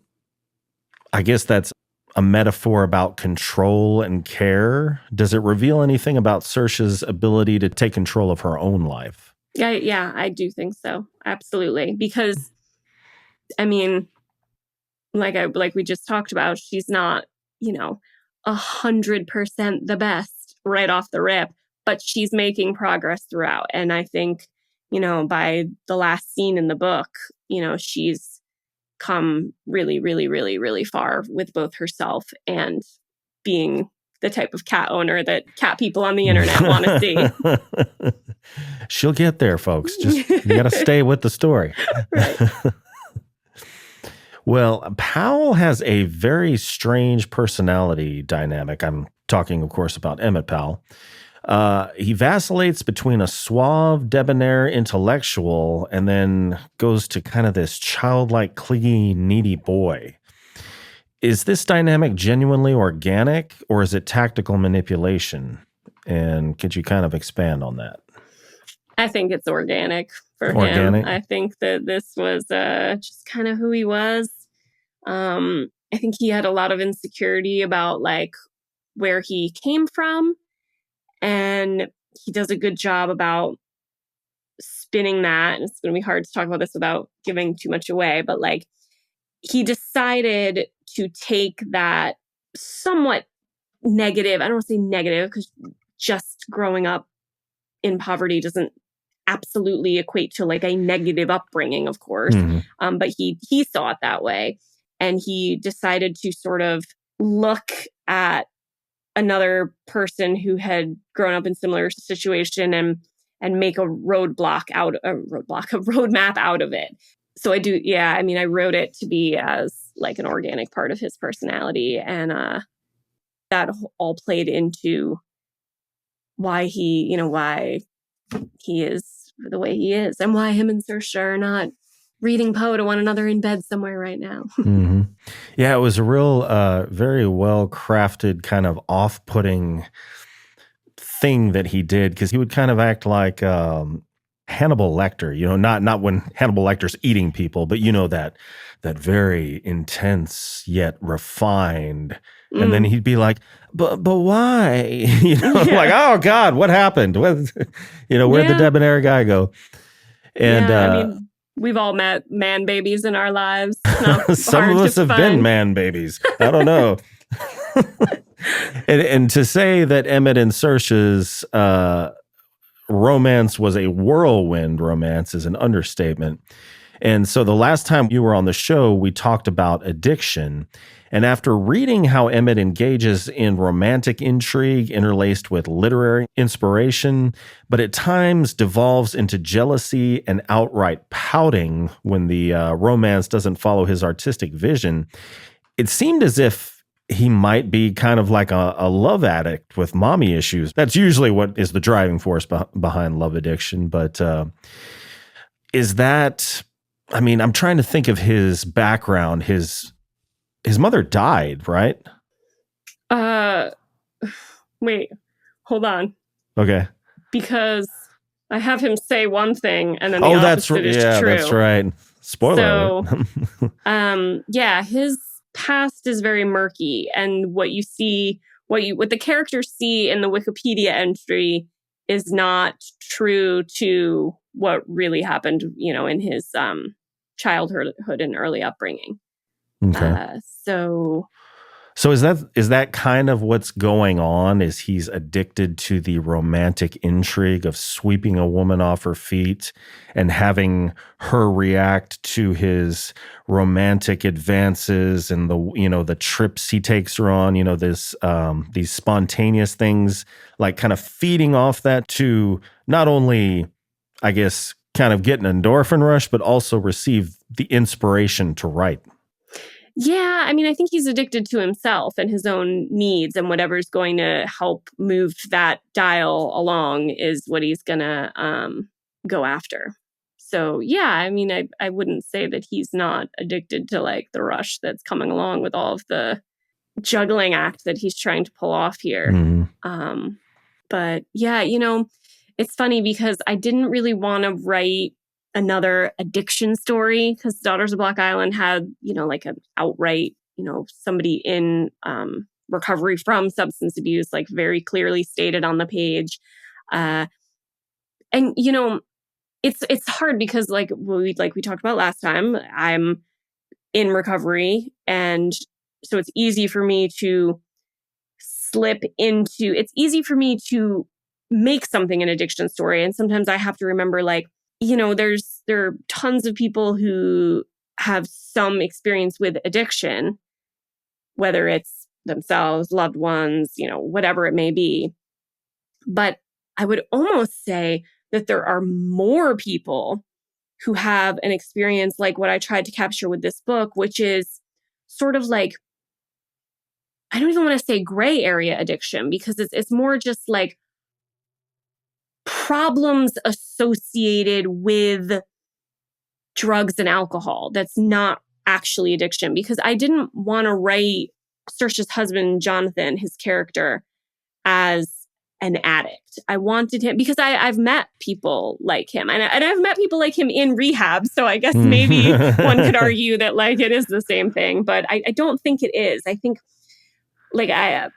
I guess that's a metaphor about control and care. Does it reveal anything about Saoirse's ability to take control of her own life? Yeah, I do think so. Absolutely. Because, I mean, like we just talked about, she's not, 100% the best right off the rip, but she's making progress throughout. And I think, by the last scene in the book, she's come really, really, really, really far with both herself and being the type of cat owner that cat people on the internet want to see. She'll get there, folks. Just, you got to stay with the story. Right. Well, Powell has a very strange personality dynamic. I'm talking, of course, about Emmett Powell. He vacillates between a suave, debonair intellectual and then goes to kind of this childlike, clingy, needy boy. Is this dynamic genuinely organic, or is it tactical manipulation? And could you kind of expand on that? I think it's organic for him. I think that this was just kind of who he was. I think he had a lot of insecurity about like where he came from, and he does a good job about spinning that. And it's going to be hard to talk about this without giving too much away, but like he decided to take that somewhat negative, I don't want to say negative, because just growing up in poverty doesn't absolutely equate to like a negative upbringing, of course. Mm-hmm. But he saw it that way. And he decided to sort of look at another person who had grown up in similar situation and make a roadmap out of it. So I wrote it to be as like an organic part of his personality, and that all played into why he is the way he is, and why him and Saoirse are not reading Poe to one another in bed somewhere right now. Mm-hmm. Yeah, it was a real, very well crafted, kind of off putting thing that he did, because he would kind of act like Hannibal Lecter, not when Hannibal Lecter's eating people, but that very intense yet refined. And then he'd be like, but why? Like, oh God, what happened? Where'd the debonair guy go? And I mean, we've all met man babies in our lives. Some of us have been man babies. I don't know. and to say that Emmett and Saoirse's romance was a whirlwind romance is an understatement. And so the last time you were on the show, we talked about addiction. And after reading how Emmett engages in romantic intrigue interlaced with literary inspiration, but at times devolves into jealousy and outright pouting when the romance doesn't follow his artistic vision, it seemed as if he might be kind of like a love addict with mommy issues. That's usually what is the driving force behind love addiction. But is that, I mean, I'm trying to think of his background. His mother died, right? Wait, hold on. Okay. Because I have him say one thing and then the opposite is true. That's right. Spoiler alert. His past is very murky, and what the characters see in the Wikipedia entry is not true to what really happened, in his childhood and early upbringing. Okay. So is that kind of what's going on? Is he's addicted to the romantic intrigue of sweeping a woman off her feet and having her react to his romantic advances and the trips he takes her on, these spontaneous things, like kind of feeding off that to not only, I guess, kind of get an endorphin rush, but also receive the inspiration to write? Yeah, I mean, I think he's addicted to himself and his own needs, and whatever's going to help move that dial along is what he's going to go after. So, yeah, I mean, I wouldn't say that he's not addicted to like the rush that's coming along with all of the juggling act that he's trying to pull off here. Mm-hmm. But yeah, it's funny because I didn't really want to write another addiction story, because Daughters of Block Island had, like an outright, somebody in recovery from substance abuse, like very clearly stated on the page. And, it's hard because like we talked about last time, I'm in recovery. And so it's easy for me to make something an addiction story. And sometimes I have to remember, like, there are tons of people who have some experience with addiction, whether it's themselves, loved ones, whatever it may be. But I would almost say that there are more people who have an experience like what I tried to capture with this book, which is sort of like, I don't even want to say gray area addiction, because it's more just like problems associated with drugs and alcohol that's not actually addiction. Because I didn't want to write Saoirse's husband, Jonathan, his character, as an addict. I wanted him, because I've met people like him, and I've met people like him in rehab. So I guess maybe one could argue that like it is the same thing, but I don't think it is. I think like I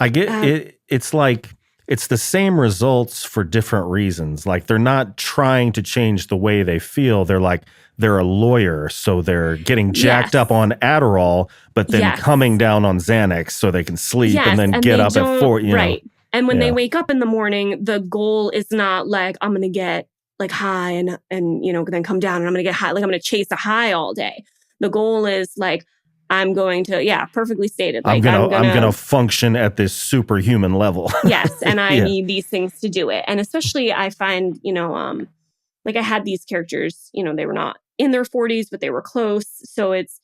get it. It's like, it's the same results for different reasons. Like, they're not trying to change the way they feel. They're like, they're a lawyer, so they're getting jacked up on Adderall, but then coming down on Xanax so they can sleep and then get up at 4, right. And when they wake up in the morning, the goal is not like, I'm going to get like high and then come down and I'm going to get high. Like, I'm going to chase a high all day. The goal is like, I'm going to, perfectly stated. Like, I'm gonna function at this superhuman level. Yes, and I need these things to do it. And especially, I find, like I had these characters, they were not in their 40s, but they were close. So it's,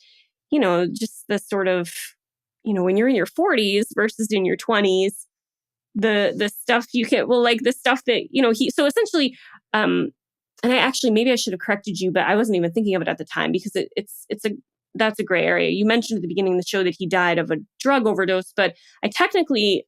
just the sort of, when you're in your 40s versus in your 20s, the stuff you get, the stuff that, so essentially, and I actually, maybe I should have corrected you, but I wasn't even thinking of it at the time because that's a gray area. You mentioned at the beginning of the show that he died of a drug overdose, but I technically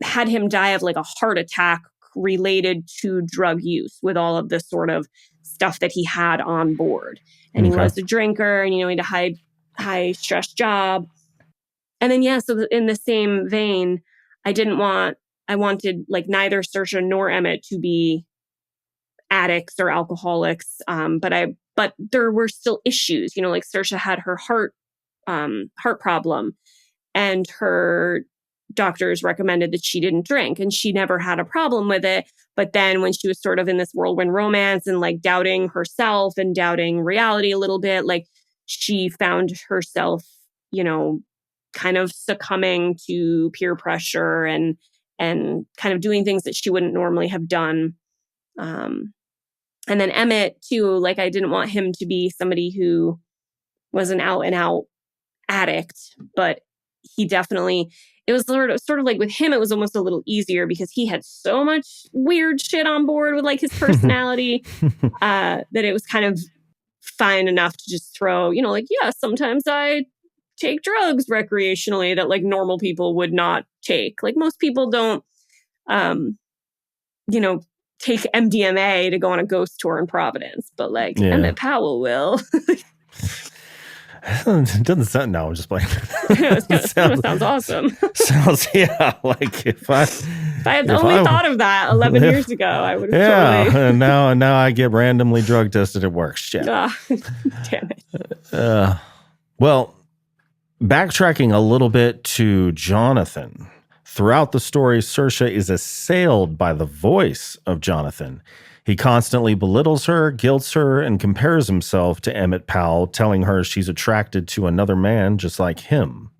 had him die of like a heart attack related to drug use with all of the sort of stuff that he had on board. And he was a drinker, and, he had a high stress job. And then, so in the same vein, I wanted like neither Saoirse nor Emmett to be addicts or alcoholics. But there were still issues, like Saoirse had her heart problem, and her doctors recommended that she didn't drink, and she never had a problem with it. But then when she was sort of in this whirlwind romance and like doubting herself and doubting reality a little bit, like she found herself, kind of succumbing to peer pressure and kind of doing things that she wouldn't normally have done. And then Emmett too, like I didn't want him to be somebody who was an out and out addict, but he definitely, it was sort of like with him, it was almost a little easier because he had so much weird shit on board with like his personality that it was kind of fine enough to just throw, like, yeah, sometimes I take drugs recreationally that like normal people would not take. Like most people don't, take MDMA to go on a ghost tour in Providence, but like Emmett Powell will. It doesn't sound. No, I'm just playing. Sounds awesome. Sounds Like if I had only thought of that 11 years ago, I would have totally. And now I get randomly drug tested at work. Shit. Damn it. Well, backtracking a little bit to Jonathan. Throughout the story, Saoirse is assailed by the voice of Jonathan. He constantly belittles her, guilts her, and compares himself to Emmett Powell, telling her she's attracted to another man just like him.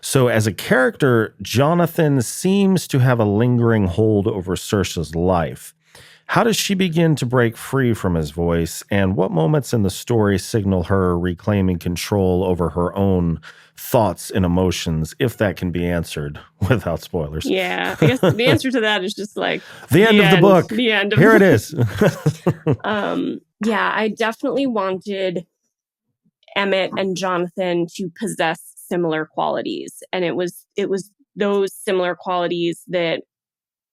So as a character, Jonathan seems to have a lingering hold over Saoirse's life. How does she begin to break free from his voice, and what moments in the story signal her reclaiming control over her own thoughts and emotions, if that can be answered without spoilers? Yeah, I guess the answer to that is just like the end of the book. The end of Here it is. Yeah, I definitely wanted Emmett and Jonathan to possess similar qualities, and it was those similar qualities that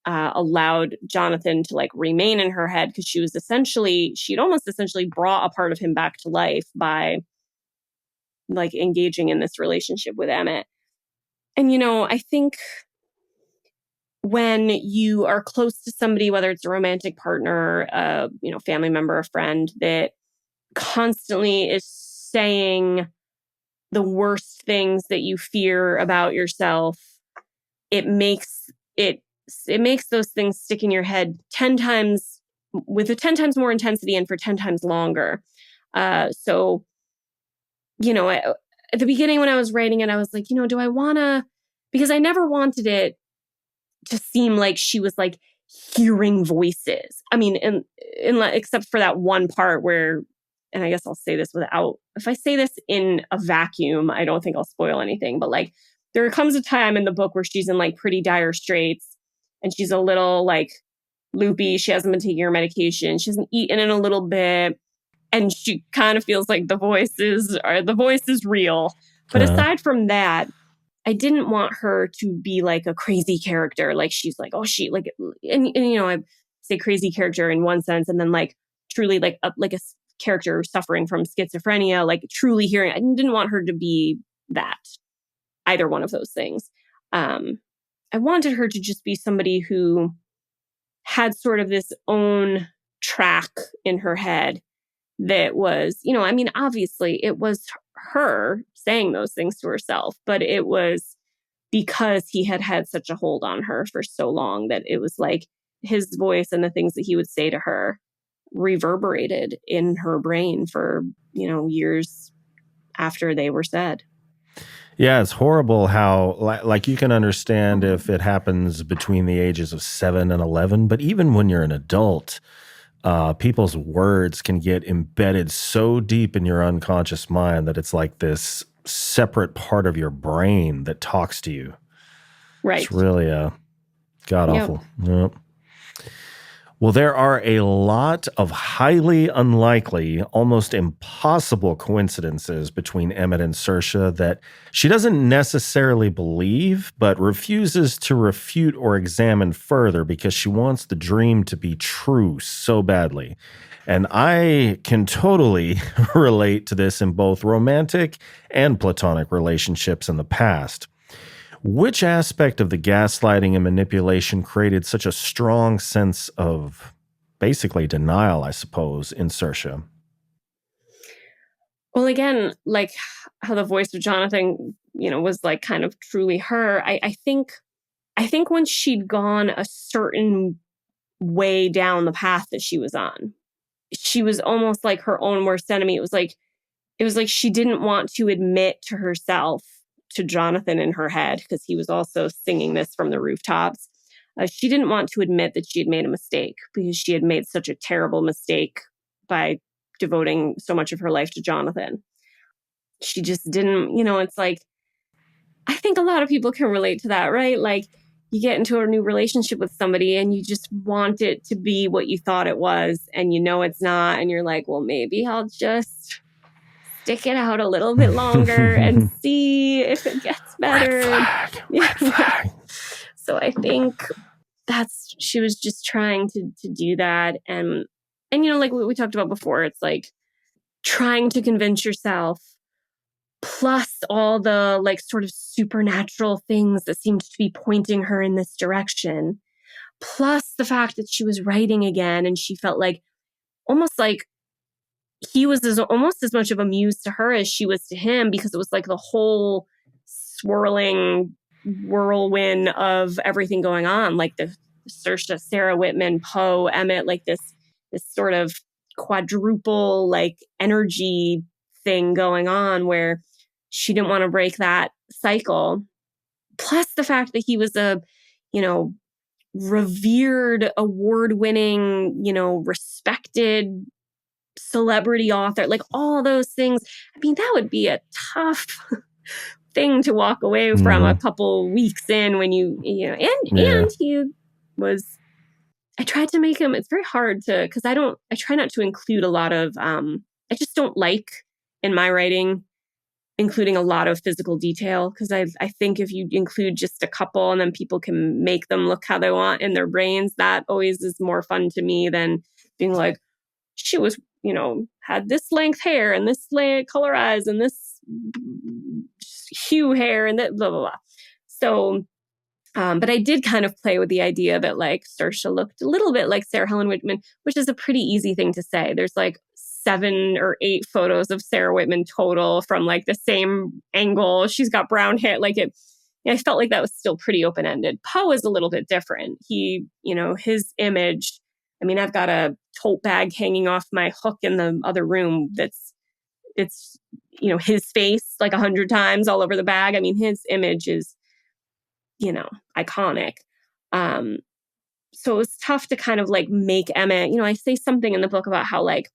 allowed Jonathan to like remain in her head, because she'd almost essentially brought a part of him back to life by like engaging in this relationship with Emmett. And, I think when you are close to somebody, whether it's a romantic partner, family member, a friend that constantly is saying the worst things that you fear about yourself, it makes those things stick in your head 10 times with a 10 times more intensity and for 10 times longer. So, at the beginning when I was writing it, I was like, do I want to, because I never wanted it to seem like she was like hearing voices. I mean, except for that one part where, and I guess I'll say this if I say this in a vacuum, I don't think I'll spoil anything, but like there comes a time in the book where she's in like pretty dire straits and she's a little like loopy. She hasn't been taking her medication. She hasn't eaten in a little bit. And she kind of feels like the voice is real. But aside from that, I didn't want her to be like a crazy character. Like she's like, and I say crazy character in one sense, and then like truly like a character suffering from schizophrenia, like truly hearing. I didn't want her to be that, either one of those things. I wanted her to just be somebody who had sort of this own track in her head that was, obviously it was her saying those things to herself, but it was because he had such a hold on her for so long that it was like his voice and the things that he would say to her reverberated in her brain for, years after they were said. Yeah, it's horrible how, like, you can understand if it happens between the ages of 7 and 11, but even when you're an adult, people's words can get embedded so deep in your unconscious mind that it's like this separate part of your brain that talks to you. Right. It's really god awful. Yep. Well, there are a lot of highly unlikely, almost impossible coincidences between Emmett and Saoirse that she doesn't necessarily believe, but refuses to refute or examine further because she wants the dream to be true so badly. And I can totally relate to this in both romantic and platonic relationships in the past. Which aspect of the gaslighting and manipulation created such a strong sense of basically denial, I suppose, in Saoirse? Well, again, like how the voice of Jonathan, was like kind of truly her. I think once she'd gone a certain way down the path that she was on, she was almost like her own worst enemy. It was like she didn't want to admit to herself, to Jonathan in her head, because he was also singing this from the rooftops. She didn't want to admit that she had made a mistake because she had made such a terrible mistake by devoting so much of her life to Jonathan. She just didn't, it's like, I think a lot of people can relate to that, right? Like you get into a new relationship with somebody and you just want it to be what you thought it was and it's not. And you're like, well, maybe I'll just stick it out a little bit longer and see if it gets better. Red flag. So I think she was just trying to do that. And like what we talked about before, it's like trying to convince yourself, plus all the like sort of supernatural things that seemed to be pointing her in this direction, plus the fact that she was writing again and she felt like almost like he was almost as much of a muse to her as she was to him, because it was like the whole swirling whirlwind of everything going on, like the Saoirse, Sarah Whitman, Poe, Emmett, like this sort of quadruple like energy thing going on where she didn't want to break that cycle. Plus the fact that he was a, revered, award-winning, respected celebrity author, like all those things. I mean, that would be a tough thing to walk away from a couple weeks in when and he was, I tried to make him, it's very hard to, because I try not to include a lot of, I just don't like in my writing including a lot of physical detail, because I think if you include just a couple and then people can make them look how they want in their brains, that always is more fun to me than being like, she was, had this length hair and this color eyes and this hue hair and that blah, blah, blah. So, but I did kind of play with the idea that like Saoirse looked a little bit like Sarah Helen Whitman, which is a pretty easy thing to say. There's like 7 or 8 photos of Sarah Whitman total from like the same angle. She's got brown hair. I felt like that was still pretty open-ended. Poe is a little bit different. He, his image, I mean, I've got a tote bag hanging off my hook in the other room it's his face like 100 times all over the bag. I mean, his image is, iconic. So it was tough to kind of like make Emmett, I say something in the book about how like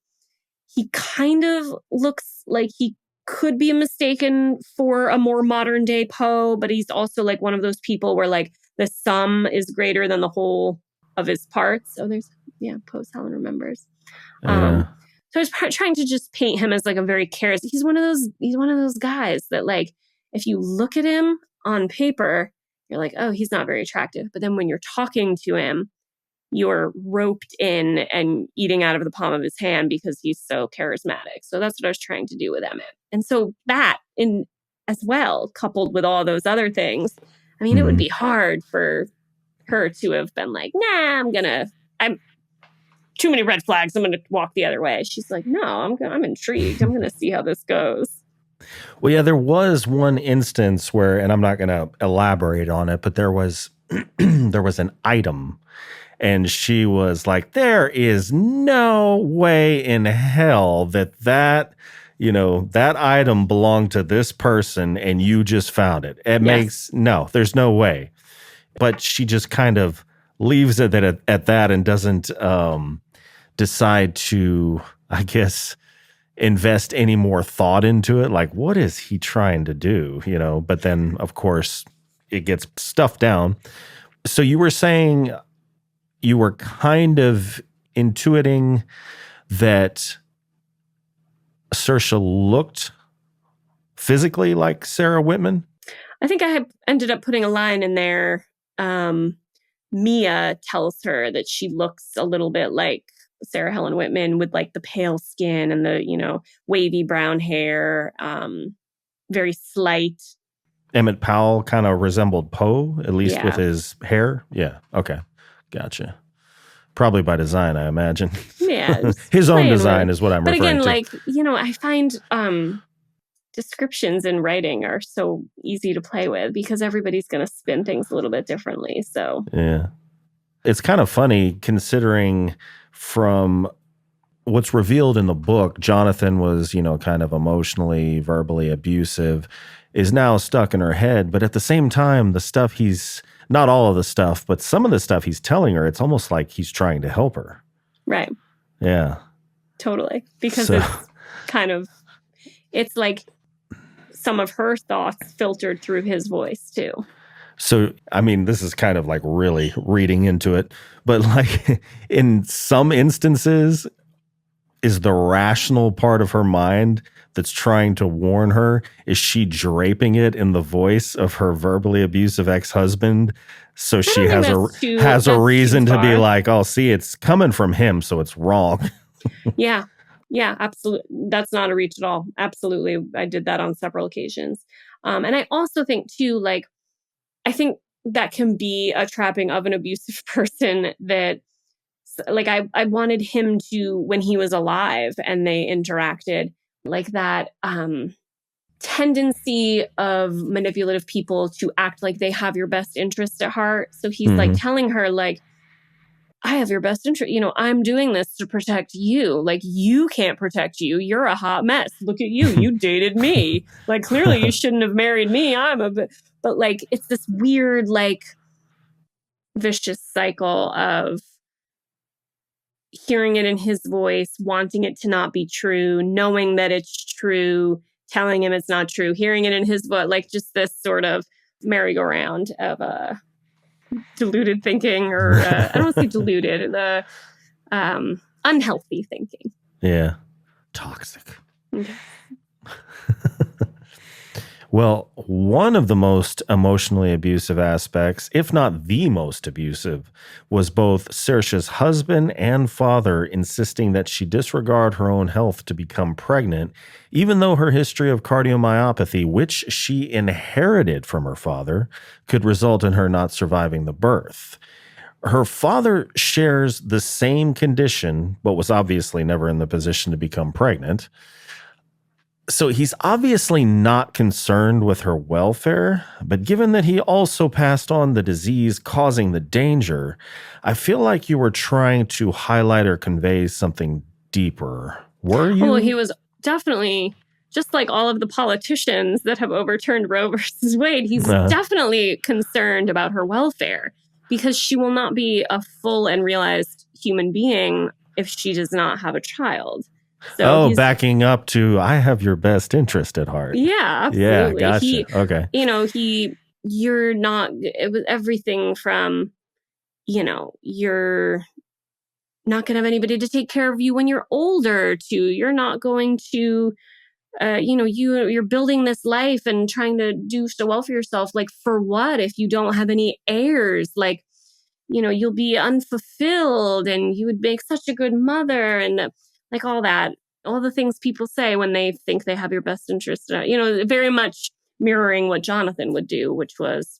he kind of looks like he could be mistaken for a more modern day Poe, but he's also like one of those people where like the sum is greater than the whole of his parts. So there's, Poe's Helen Remembers. So I was trying to just paint him as like a very charismatic. He's one of those guys that like, if you look at him on paper, you're like, oh, he's not very attractive. But then when you're talking to him, you're roped in and eating out of the palm of his hand because he's so charismatic. So that's what I was trying to do with Emmett. And so that in as well, coupled with all those other things, I mean, it would be hard for her to have been like, nah, I'm too many red flags. I'm going to walk the other way. She's like, no, I'm intrigued. I'm going to see how this goes. Well, yeah, there was one instance where, and I'm not going to elaborate on it, but there was an item. And she was like, there is no way in hell that item belonged to this person and you just found it. There's no way. But she just kind of leaves it at that and doesn't decide to, I guess, invest any more thought into it. Like, what is he trying to do? But then, of course, it gets stuffed down. So you were saying, you were kind of intuiting that Saoirse looked physically like Sarah Whitman? I think I ended up putting a line in there. Mia tells her that she looks a little bit like Sarah Helen Whitman with like the pale skin and the, wavy brown hair, very slight. Emmett Powell kind of resembled Poe, at least with Yeah. his hair. Yeah. Okay. Gotcha. Probably by design, I imagine. Yeah. just His own playing design with- is what I'm But referring again, to. I find descriptions in writing are so easy to play with because everybody's going to spin things a little bit differently. So, Yeah. It's kind of funny considering from what's revealed in the book, Jonathan was, kind of emotionally, verbally abusive, is now stuck in her head. But at the same time, the stuff not all of the stuff, but some of the stuff he's telling her, it's almost like he's trying to help her. right. Yeah. Totally. Because it's like some of her thoughts filtered through his voice too. So, I mean, this is kind of like really reading into it, but like in some instances, is the rational part of her mind that's trying to warn her, is she draping it in the voice of her verbally abusive ex-husband? So she has a reason to be like, oh, see, it's coming from him, so it's wrong. Yeah. Yeah, absolutely. That's not a reach at all. Absolutely. I did that on several occasions. And I also think too, I think that can be a trapping of an abusive person that I wanted him to, when he was alive and they interacted, like that tendency of manipulative people to act like they have your best interest at heart. So he's like telling her I have your best interest. I'm doing this to protect you. Like, you can't protect you. You're a hot mess. Look at you. You dated me. Like, clearly you shouldn't have married me. But it's this weird, vicious cycle of hearing it in his voice, wanting it to not be true, knowing that it's true, telling him it's not true, hearing it in his voice, just this sort of merry-go-round of deluded thinking, or I don't want to say deluded, the unhealthy thinking. Yeah. Toxic. Okay. Well, one of the most emotionally abusive aspects, if not the most abusive, was both Saoirse's husband and father insisting that she disregard her own health to become pregnant, even though her history of cardiomyopathy, which she inherited from her father, could result in her not surviving the birth. Her father shares the same condition, but was obviously never in the position to become pregnant. So he's obviously not concerned with her welfare, but given that he also passed on the disease causing the danger, I feel like you were trying to highlight or convey something deeper. Were you? Well, he was definitely, just like all of the politicians that have overturned Roe versus Wade, he's definitely concerned about her welfare, because she will not be a full and realized human being if she does not have a child. So backing up to, I have your best interest at heart. Yeah, absolutely. Yeah, gotcha. Okay. You're not, it was everything from, you're not going to have anybody to take care of you when you're older, to you're not going to, you're building this life and trying to do so well for yourself. Like, for what if you don't have any heirs? You'll be unfulfilled and you would make such a good mother, and all that, all the things people say when they think they have your best interest, very much mirroring what Jonathan would do, which was,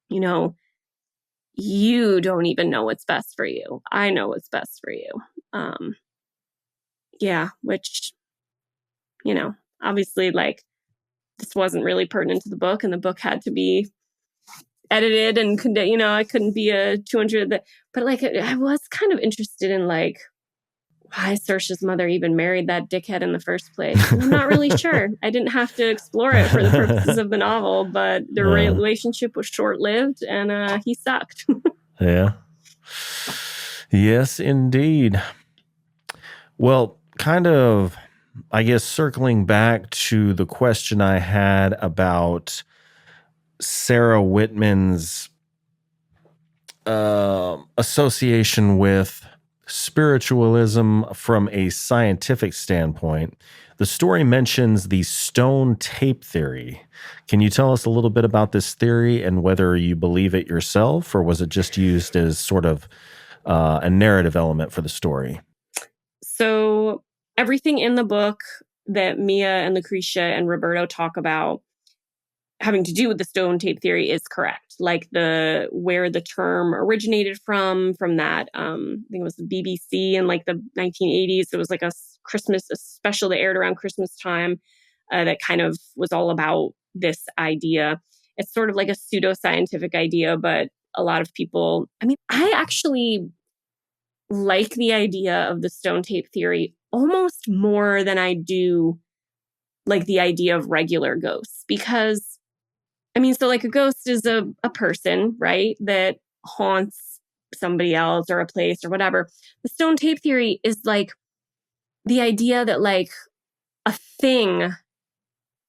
you don't even know what's best for you. I know what's best for you. Which, obviously, this wasn't really pertinent to the book, and the book had to be edited, and I couldn't be a 200, but I was kind of interested in why Saoirse's mother even married that dickhead in the first place. I'm not really sure. I didn't have to explore it for the purposes of the novel, but the relationship was short-lived, and he sucked. Yeah. Yes, indeed. Well, kind of, I guess, circling back to the question I had about Sarah Whitman's association with spiritualism from a scientific standpoint. The story mentions the stone tape theory. Can you tell us a little bit about this theory and whether you believe it yourself, or was it just used as sort of a narrative element for the story? So everything in the book that Mia and Lucretia and Roberto talk about having to do with the stone tape theory is correct. Like where the term originated from that, I think it was the BBC in like the 1980s. It was like a special that aired around Christmas time that kind of was all about this idea. It's sort of like a pseudoscientific idea, but a lot of people, I mean, I actually like the idea of the stone tape theory almost more than I do like the idea of regular ghosts, because I mean, so like a ghost is a person, right? That haunts somebody else or a place or whatever. The stone tape theory is like the idea that like a thing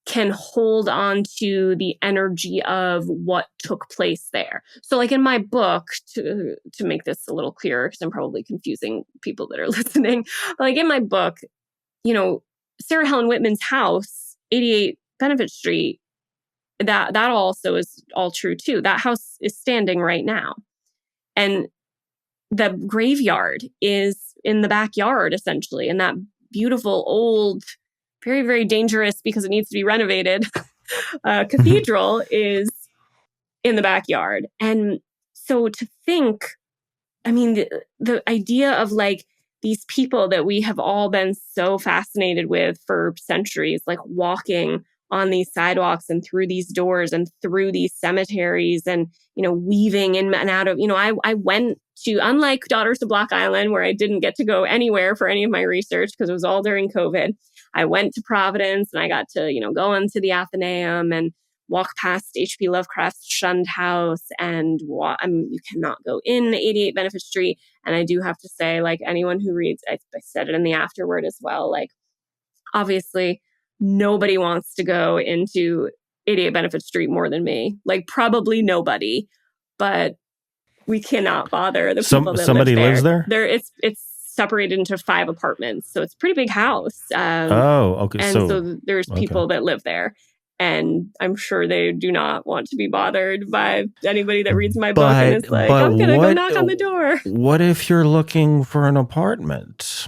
can hold on to the energy of what took place there. So like in my book, to make this a little clearer, because I'm probably confusing people that are listening, like in my book, you know, Sarah Helen Whitman's house, 88 Benefit Street, that also is all true too. That house is standing right now. And the graveyard is in the backyard, essentially. And that beautiful old, very, very dangerous because it needs to be renovated cathedral is in the backyard. And so to think, I mean, the idea of like these people that we have all been so fascinated with for centuries, like walking on these sidewalks and through these doors and through these cemeteries and, you know, weaving in and out of, you know, I went to, unlike Daughters of Block Island, where I didn't get to go anywhere for any of my research because it was all during COVID. I went to Providence and I got to, you know, go into the Athenaeum and walk past H.P. Lovecraft's shunned house and you cannot go in 88 Benefit Street. And I do have to say, like, anyone who reads, I said it in the afterword as well, like, obviously, nobody wants to go into 88 Benefit Street more than me. Like, probably nobody, but we cannot bother the people that somebody live there. lives there? It's separated into 5 apartments, so it's a pretty big house. Okay. And so there's people that live there. And I'm sure they do not want to be bothered by anybody that reads my book and is like, I'm going to go knock on the door. What if you're looking for an apartment?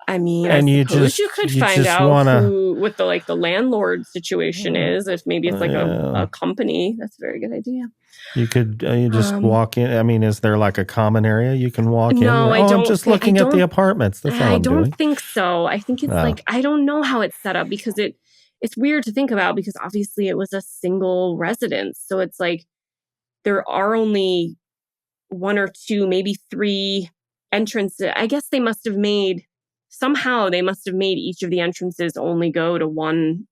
I mean, and I suppose you could find out who, what the landlord situation is. If maybe it's like a company, that's a very good idea. You could you just walk in. I mean, is there like a common area you can walk in? No, I don't. I'm just looking at the apartments. That's all I'm doing. I don't think so. I think it's like, I don't know how it's set up because it's weird to think about because obviously it was a single residence. So it's like there are only 1 or 2, maybe 3 entrances. I guess they must have made each of the entrances only go to one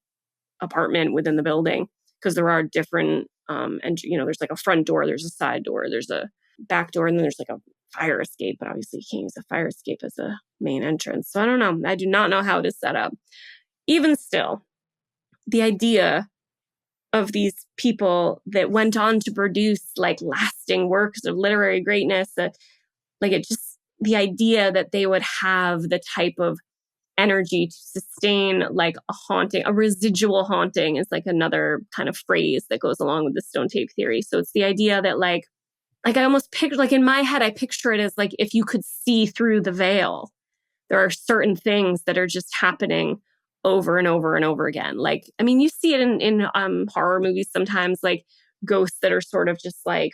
apartment within the building because there are different, and you know, there's like a front door, there's a side door, there's a back door, and then there's like a fire escape, but obviously you can't use a fire escape as a main entrance. So I don't know. I do not know how it is set up. Even still, the idea of these people that went on to produce like lasting works of literary greatness, the idea that they would have the type of energy to sustain like a haunting, a residual haunting is like another kind of phrase that goes along with the stone tape theory. So it's the idea that like I almost picture, like in my head, I picture it as like if you could see through the veil, there are certain things that are just happening over and over and over again. Like, I mean, you see it in horror movies sometimes, like ghosts that are sort of just like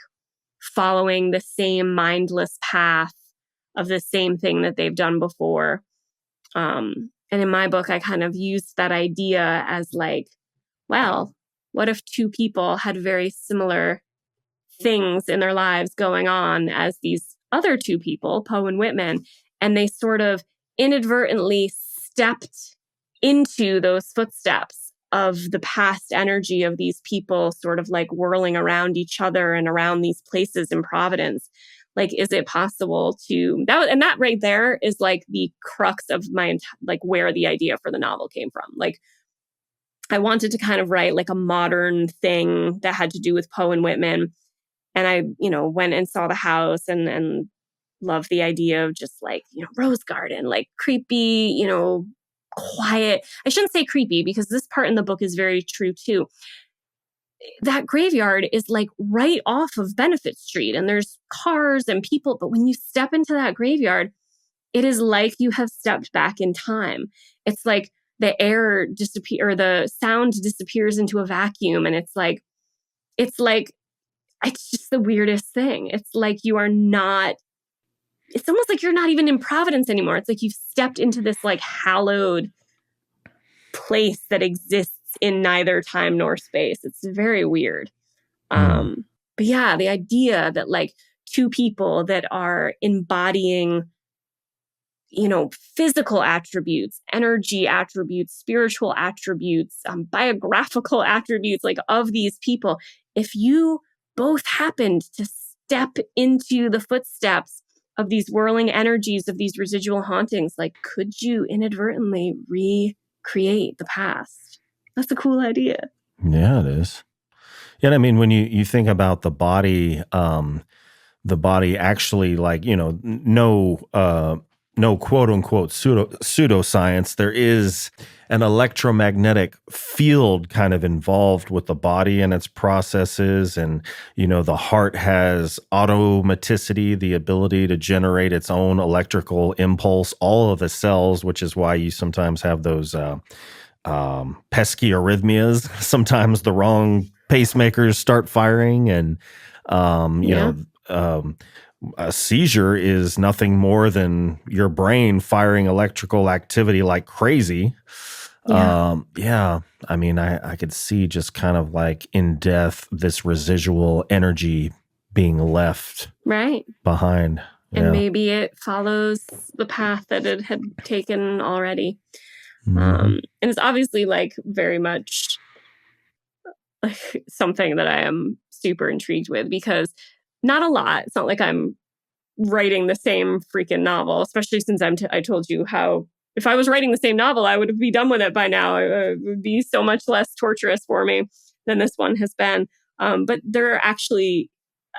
following the same mindless path of the same thing that they've done before. And in my book, I kind of used that idea as like, well, what if 2 people had very similar things in their lives going on as these other 2 people, Poe and Whitman, and they sort of inadvertently stepped into those footsteps of the past energy of these people sort of like whirling around each other and around these places in Providence. Like, is it possible to that right there is like the crux of my, like where the idea for the novel came from. Like, I wanted to kind of write like a modern thing that had to do with Poe and Whitman And I, went and saw the house and loved the idea of just like, rose garden, like creepy, quiet. I shouldn't say creepy because this part in the book is very true too. That graveyard is like right off of Benefit Street and there's cars and people. But when you step into that graveyard, it is like you have stepped back in time. It's like the air or the sound disappears into a vacuum. And it's just the weirdest thing. It's like it's almost like you're not even in Providence anymore. It's like you've stepped into this like hallowed place that exists in neither time nor space. It's very weird. But yeah, the idea that like two people that are embodying, physical attributes, energy attributes, spiritual attributes, biographical attributes, like of these people, if you both happened to step into the footsteps of these whirling energies of these residual hauntings, like, could you inadvertently recreate the past? That's a cool idea. Yeah, it is. Yeah, I mean, when you think about the body actually, like, no quote unquote pseudoscience. There is an electromagnetic field kind of involved with the body and its processes. And, the heart has automaticity, the ability to generate its own electrical impulse, all of the cells, which is why you sometimes have those pesky arrhythmias. Sometimes the wrong pacemakers start firing and, a seizure is nothing more than your brain firing electrical activity like crazy. Yeah. I mean, I could see just kind of like in death, this residual energy being left behind. And maybe it follows the path that it had taken already. And it's obviously like very much like something that I am super intrigued with because not a lot. It's not like I'm writing the same freaking novel, especially since I told you how if I was writing the same novel, I would be done with it by now. It would be so much less torturous for me than this one has been. But there are actually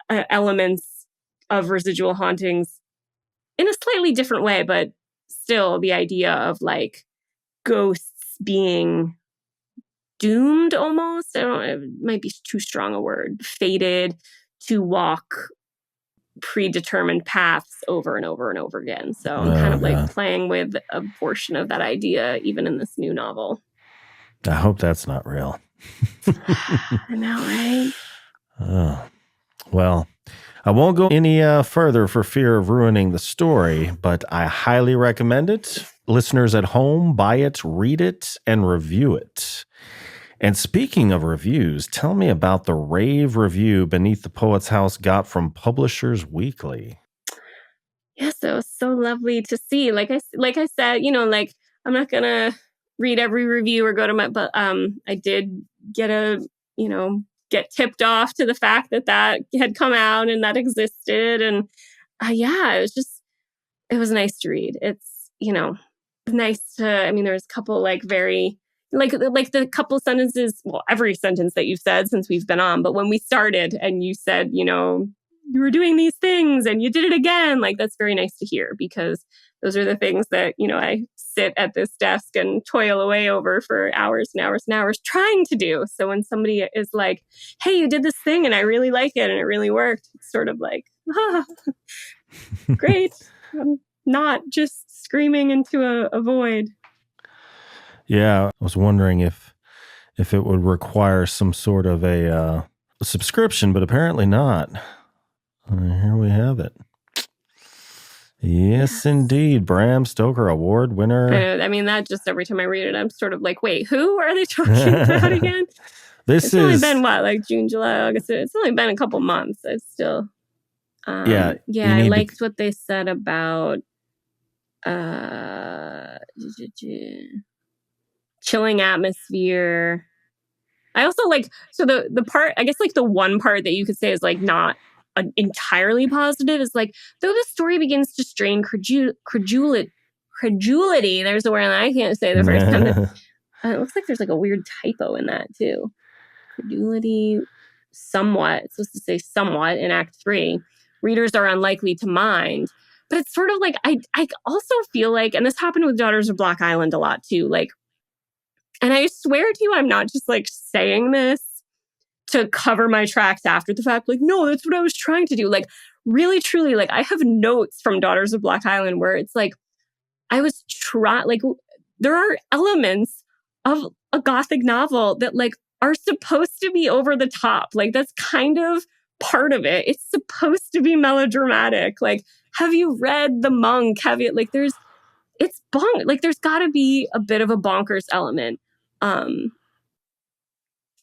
elements of residual hauntings in a slightly different way, but still the idea of like ghosts being doomed almost. It might be too strong a word. Fated to walk predetermined paths over and over and over again. So I'm kind of like playing with a portion of that idea even in this new novel. I hope that's not real. I know, right? Well, I won't go any further for fear of ruining the story, but I highly recommend it. Listeners at home, buy it, read it, and review it. And speaking of reviews, tell me about the rave review Beneath the Poet's House got from Publishers Weekly. Yes, it was so lovely to see. Like I said, like I'm not gonna read every review or go to but I did get get tipped off to the fact that had come out and that existed, and it was nice to read. It's nice to. I mean, there's a couple like very. Like the couple sentences, well, every sentence that you've said since we've been on, but when we started and you said, you were doing these things and you did it again, like that's very nice to hear because those are the things that, I sit at this desk and toil away over for hours and hours and hours trying to do. So when somebody is like, hey, you did this thing and I really like it and it really worked, it's sort of like, great. I'm not just screaming into a void. Yeah, I was wondering if it would require some sort of a subscription, but apparently not. Here we have it. Yes, indeed. Bram Stoker Award winner. I mean, that just every time I read it, I'm sort of like, wait, who are they talking about again? It's only been like June, July, August. It's only been a couple months. It's still. I liked what they said about chilling atmosphere. I also like, so the part, I guess like the one part that you could say is like not entirely positive is like, though the story begins to strain credulity, there's a word that I can't say the first time. It looks like there's like a weird typo in that too. Credulity. somewhat, it's supposed to say somewhat in Act 3, readers are unlikely to mind. But it's sort of like, I also feel like, and this happened with Daughters of Black Island a lot too, like, and I swear to you, I'm not just like saying this to cover my tracks after the fact. Like, no, that's what I was trying to do. Like, really, truly, like, I have notes from Daughters of Black Island where it's like, I was trying, like, there are elements of a Gothic novel that, like, are supposed to be over the top. Like, that's kind of part of it. It's supposed to be melodramatic. Like, have you read The Monk? Have you, like, it's bonk. Like, there's got to be a bit of a bonkers element.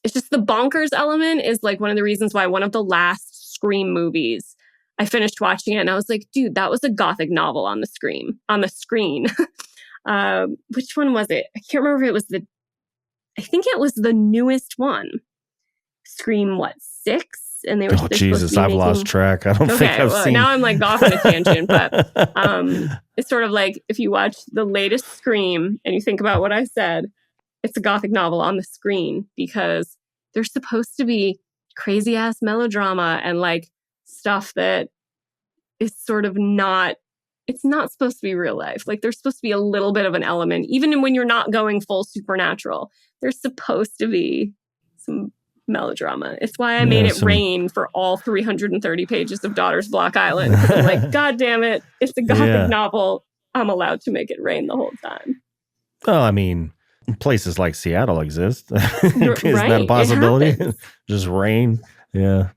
It's just the bonkers element is like one of the reasons why one of the last Scream movies, I finished watching it and I was like, dude, that was a Gothic novel on the screen. Which one was it? I can't remember if it was I think it was the newest one. Scream, 6? And they were Jesus, I've lost track. I don't think I've seen. Now I'm like off on a tangent, but it's sort of like if you watch the latest Scream and you think about what I said, it's a Gothic novel on the screen because there's supposed to be crazy ass melodrama and like stuff that is sort of not, it's not supposed to be real life. Like there's supposed to be a little bit of an element, even when you're not going full supernatural, there's supposed to be some melodrama. It's why I made it rain for all 330 pages of Daughters of Black Island. I'm like, God damn it. It's a Gothic novel. I'm allowed to make it rain the whole time. Well, I mean, places like Seattle exist. Is that a possibility? Just rain. Yeah.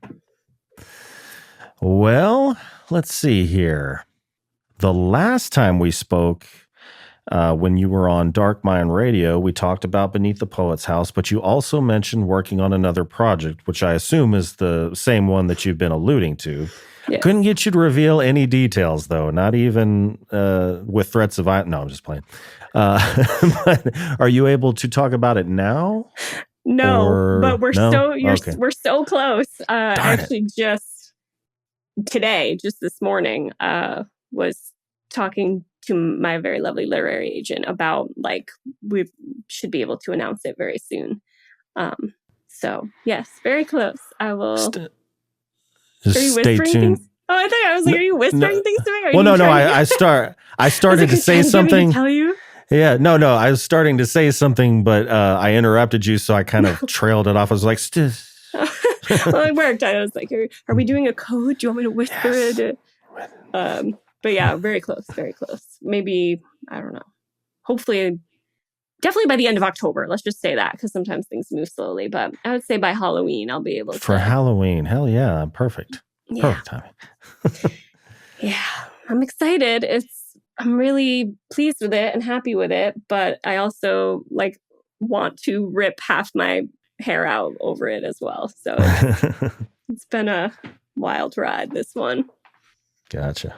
Well, let's see here. The last time we spoke, when you were on Dark Mind Radio, we talked about Beneath the Poet's House, but you also mentioned working on another project, which I assume is the same one that you've been alluding to. Yes. Couldn't get you to reveal any details, though, not even with threats of violence. No, I'm just playing. But are you able to talk about it now? No, but we're we're so close. Actually, just today, just this morning, was talking to my very lovely literary agent about like we should be able to announce it very soon. So yes, very close. I will. Just are you whispering things? Oh, I thought I was like, are you whispering things to me? Well, no. I started to say something. To tell you? Yeah, no. I was starting to say something, but I interrupted you, so I kind of trailed it off. I was like, well, it worked. I was like, are we doing a code? Do you want me to whisper it? But yeah, very close, very close. Maybe, I don't know. Hopefully, definitely by the end of October. Let's just say that, because sometimes things move slowly. But I would say by Halloween, I'll be able to. For Halloween, hell yeah, perfect. Yeah. Perfect timing. Yeah, I'm excited. I'm really pleased with it and happy with it. But I also want to rip half my hair out over it as well. So it's been a wild ride, this one. Gotcha.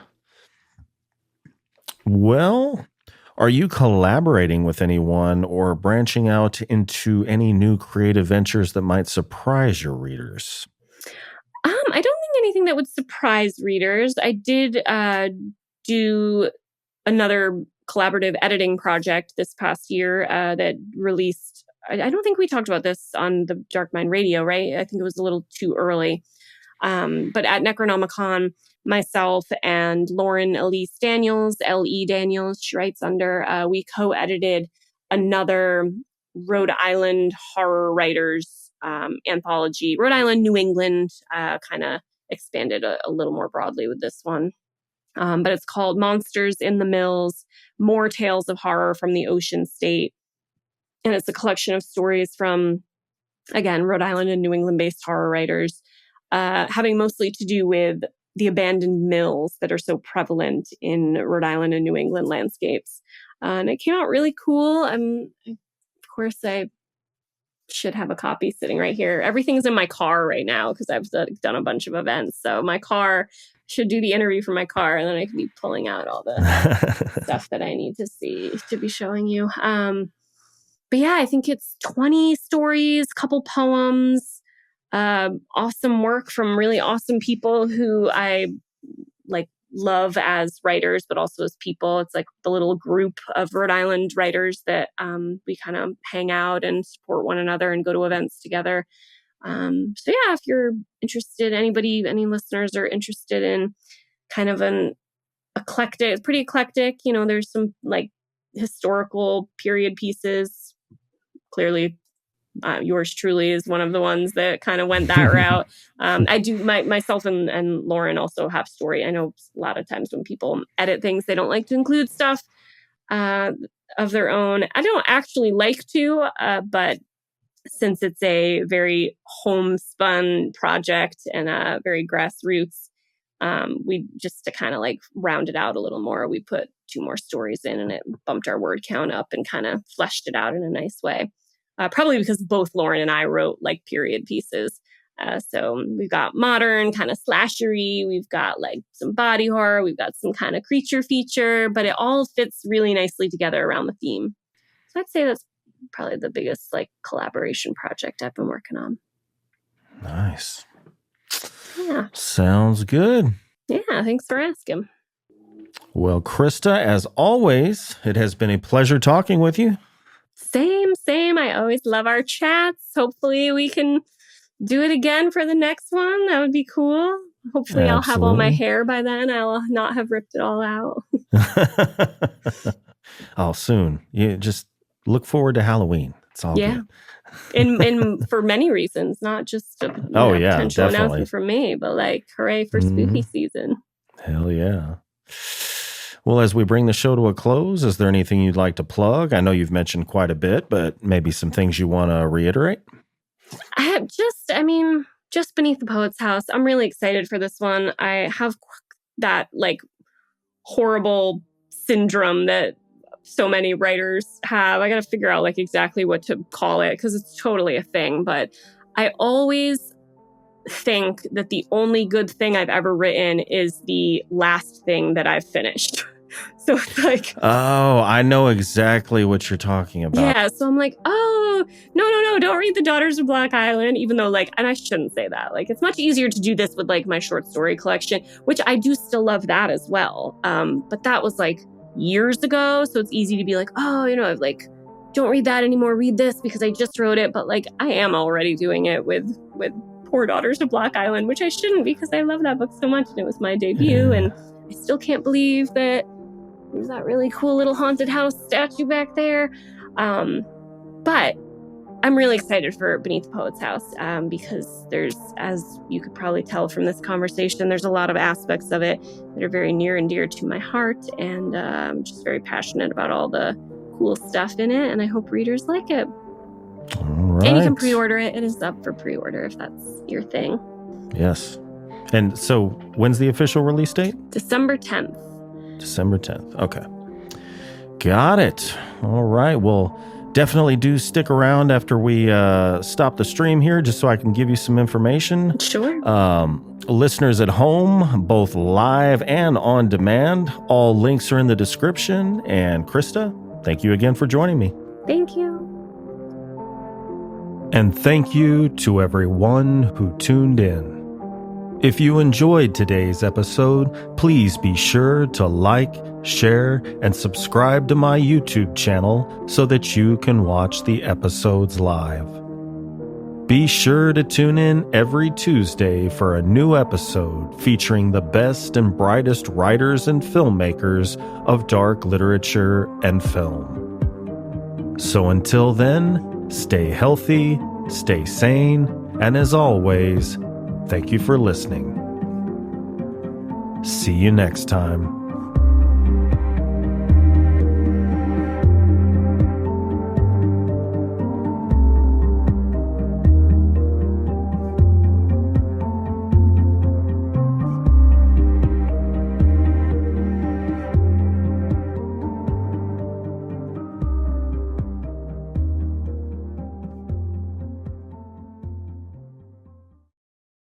Well, are you collaborating with anyone or branching out into any new creative ventures that might surprise your readers? I don't think anything that would surprise readers. I did do another collaborative editing project this past year that released. I don't think we talked about this on the Dark Mind Radio, right? I think it was a little too early. But at Necronomicon, myself and Lauren Elise Daniels, L.E. Daniels, she writes under, we co-edited another Rhode Island horror writers anthology. Rhode Island, New England, kind of expanded a little more broadly with this one. But it's called Monsters in the Mills, More Tales of Horror from the Ocean State. And it's a collection of stories from, again, Rhode Island and New England-based horror writers, having mostly to do with the abandoned mills that are so prevalent in Rhode Island and New England landscapes. And it came out really cool. Of course, I should have a copy sitting right here. Everything's in my car right now because I've done a bunch of events. So my car should do the interview from my car, and then I can be pulling out all the stuff that I need to be showing you. But yeah, I think it's 20 stories, couple poems, awesome work from really awesome people who I love as writers, but also as people. It's like the little group of Rhode Island writers that we kind of hang out and support one another and go to events together. So yeah, if you're interested, any listeners are interested in kind of an eclectic, it's pretty eclectic. There's some like historical period pieces. Clearly, yours truly is one of the ones that kind of went that route. I do myself and Lauren also have story. I know a lot of times when people edit things, they don't like to include stuff of their own. I don't actually like to, but since it's a very homespun project and very grassroots, we just to kind of like round it out a little more, we put 2 more stories in, and it bumped our word count up and kind of fleshed it out in a nice way. Probably because both Lauren and I wrote like period pieces. So we've got modern kind of slashery. We've got like some body horror. We've got some kind of creature feature, but it all fits really nicely together around the theme. So I'd say that's probably the biggest like collaboration project I've been working on. Nice. Yeah. Sounds good. Yeah. Thanks for asking. Well, Christa, as always, it has been a pleasure talking with you. Same. I always love our chats. Hopefully we can do it again for the next one. That would be cool. Hopefully I'll have all my hair by then. I'll not have ripped it all out. Oh, soon. You just look forward to Halloween. It's all good. And for many reasons, not just a potential announcement from me, but like, hooray for spooky season. Hell yeah. Well, as we bring the show to a close, is there anything you'd like to plug? I know you've mentioned quite a bit, but maybe some things you want to reiterate? Just Beneath the Poet's House. I'm really excited for this one. I have that like horrible syndrome that so many writers have. I got to figure out like exactly what to call it because it's totally a thing. But I always think that the only good thing I've ever written is the last thing that I've finished. So it's like, oh, I know exactly what you're talking about. Yeah. So I'm like, oh, no, don't read The Daughters of Black Island, even though like, and I shouldn't say that. Like, it's much easier to do this with like my short story collection, which I do still love that as well. But that was like years ago. So it's easy to be like, oh, I've like, don't read that anymore. Read this because I just wrote it. But like, I am already doing it with Poor Daughters of Black Island, which I shouldn't because I love that book so much. And it was my debut. And I still can't believe that there's that really cool little haunted house statue back there. But I'm really excited for Beneath the Poet's House because there's, as you could probably tell from this conversation, there's a lot of aspects of it that are very near and dear to my heart. And I'm just very passionate about all the cool stuff in it. And I hope readers like it. All right. And you can pre-order it. It is up for pre-order if that's your thing. Yes. And so when's the official release date? December 10th. December 10th. Okay. Got it. All right. Well, definitely do stick around after we stop the stream here just so I can give you some information. Sure. Listeners at home, both live and on demand, all links are in the description. And Christa, thank you again for joining me. Thank you. And thank you to everyone who tuned in. If you enjoyed today's episode, please be sure to like, share, and subscribe to my YouTube channel so that you can watch the episodes live. Be sure to tune in every Tuesday for a new episode featuring the best and brightest writers and filmmakers of dark literature and film. So until then, stay healthy, stay sane, and as always, thank you for listening. See you next time.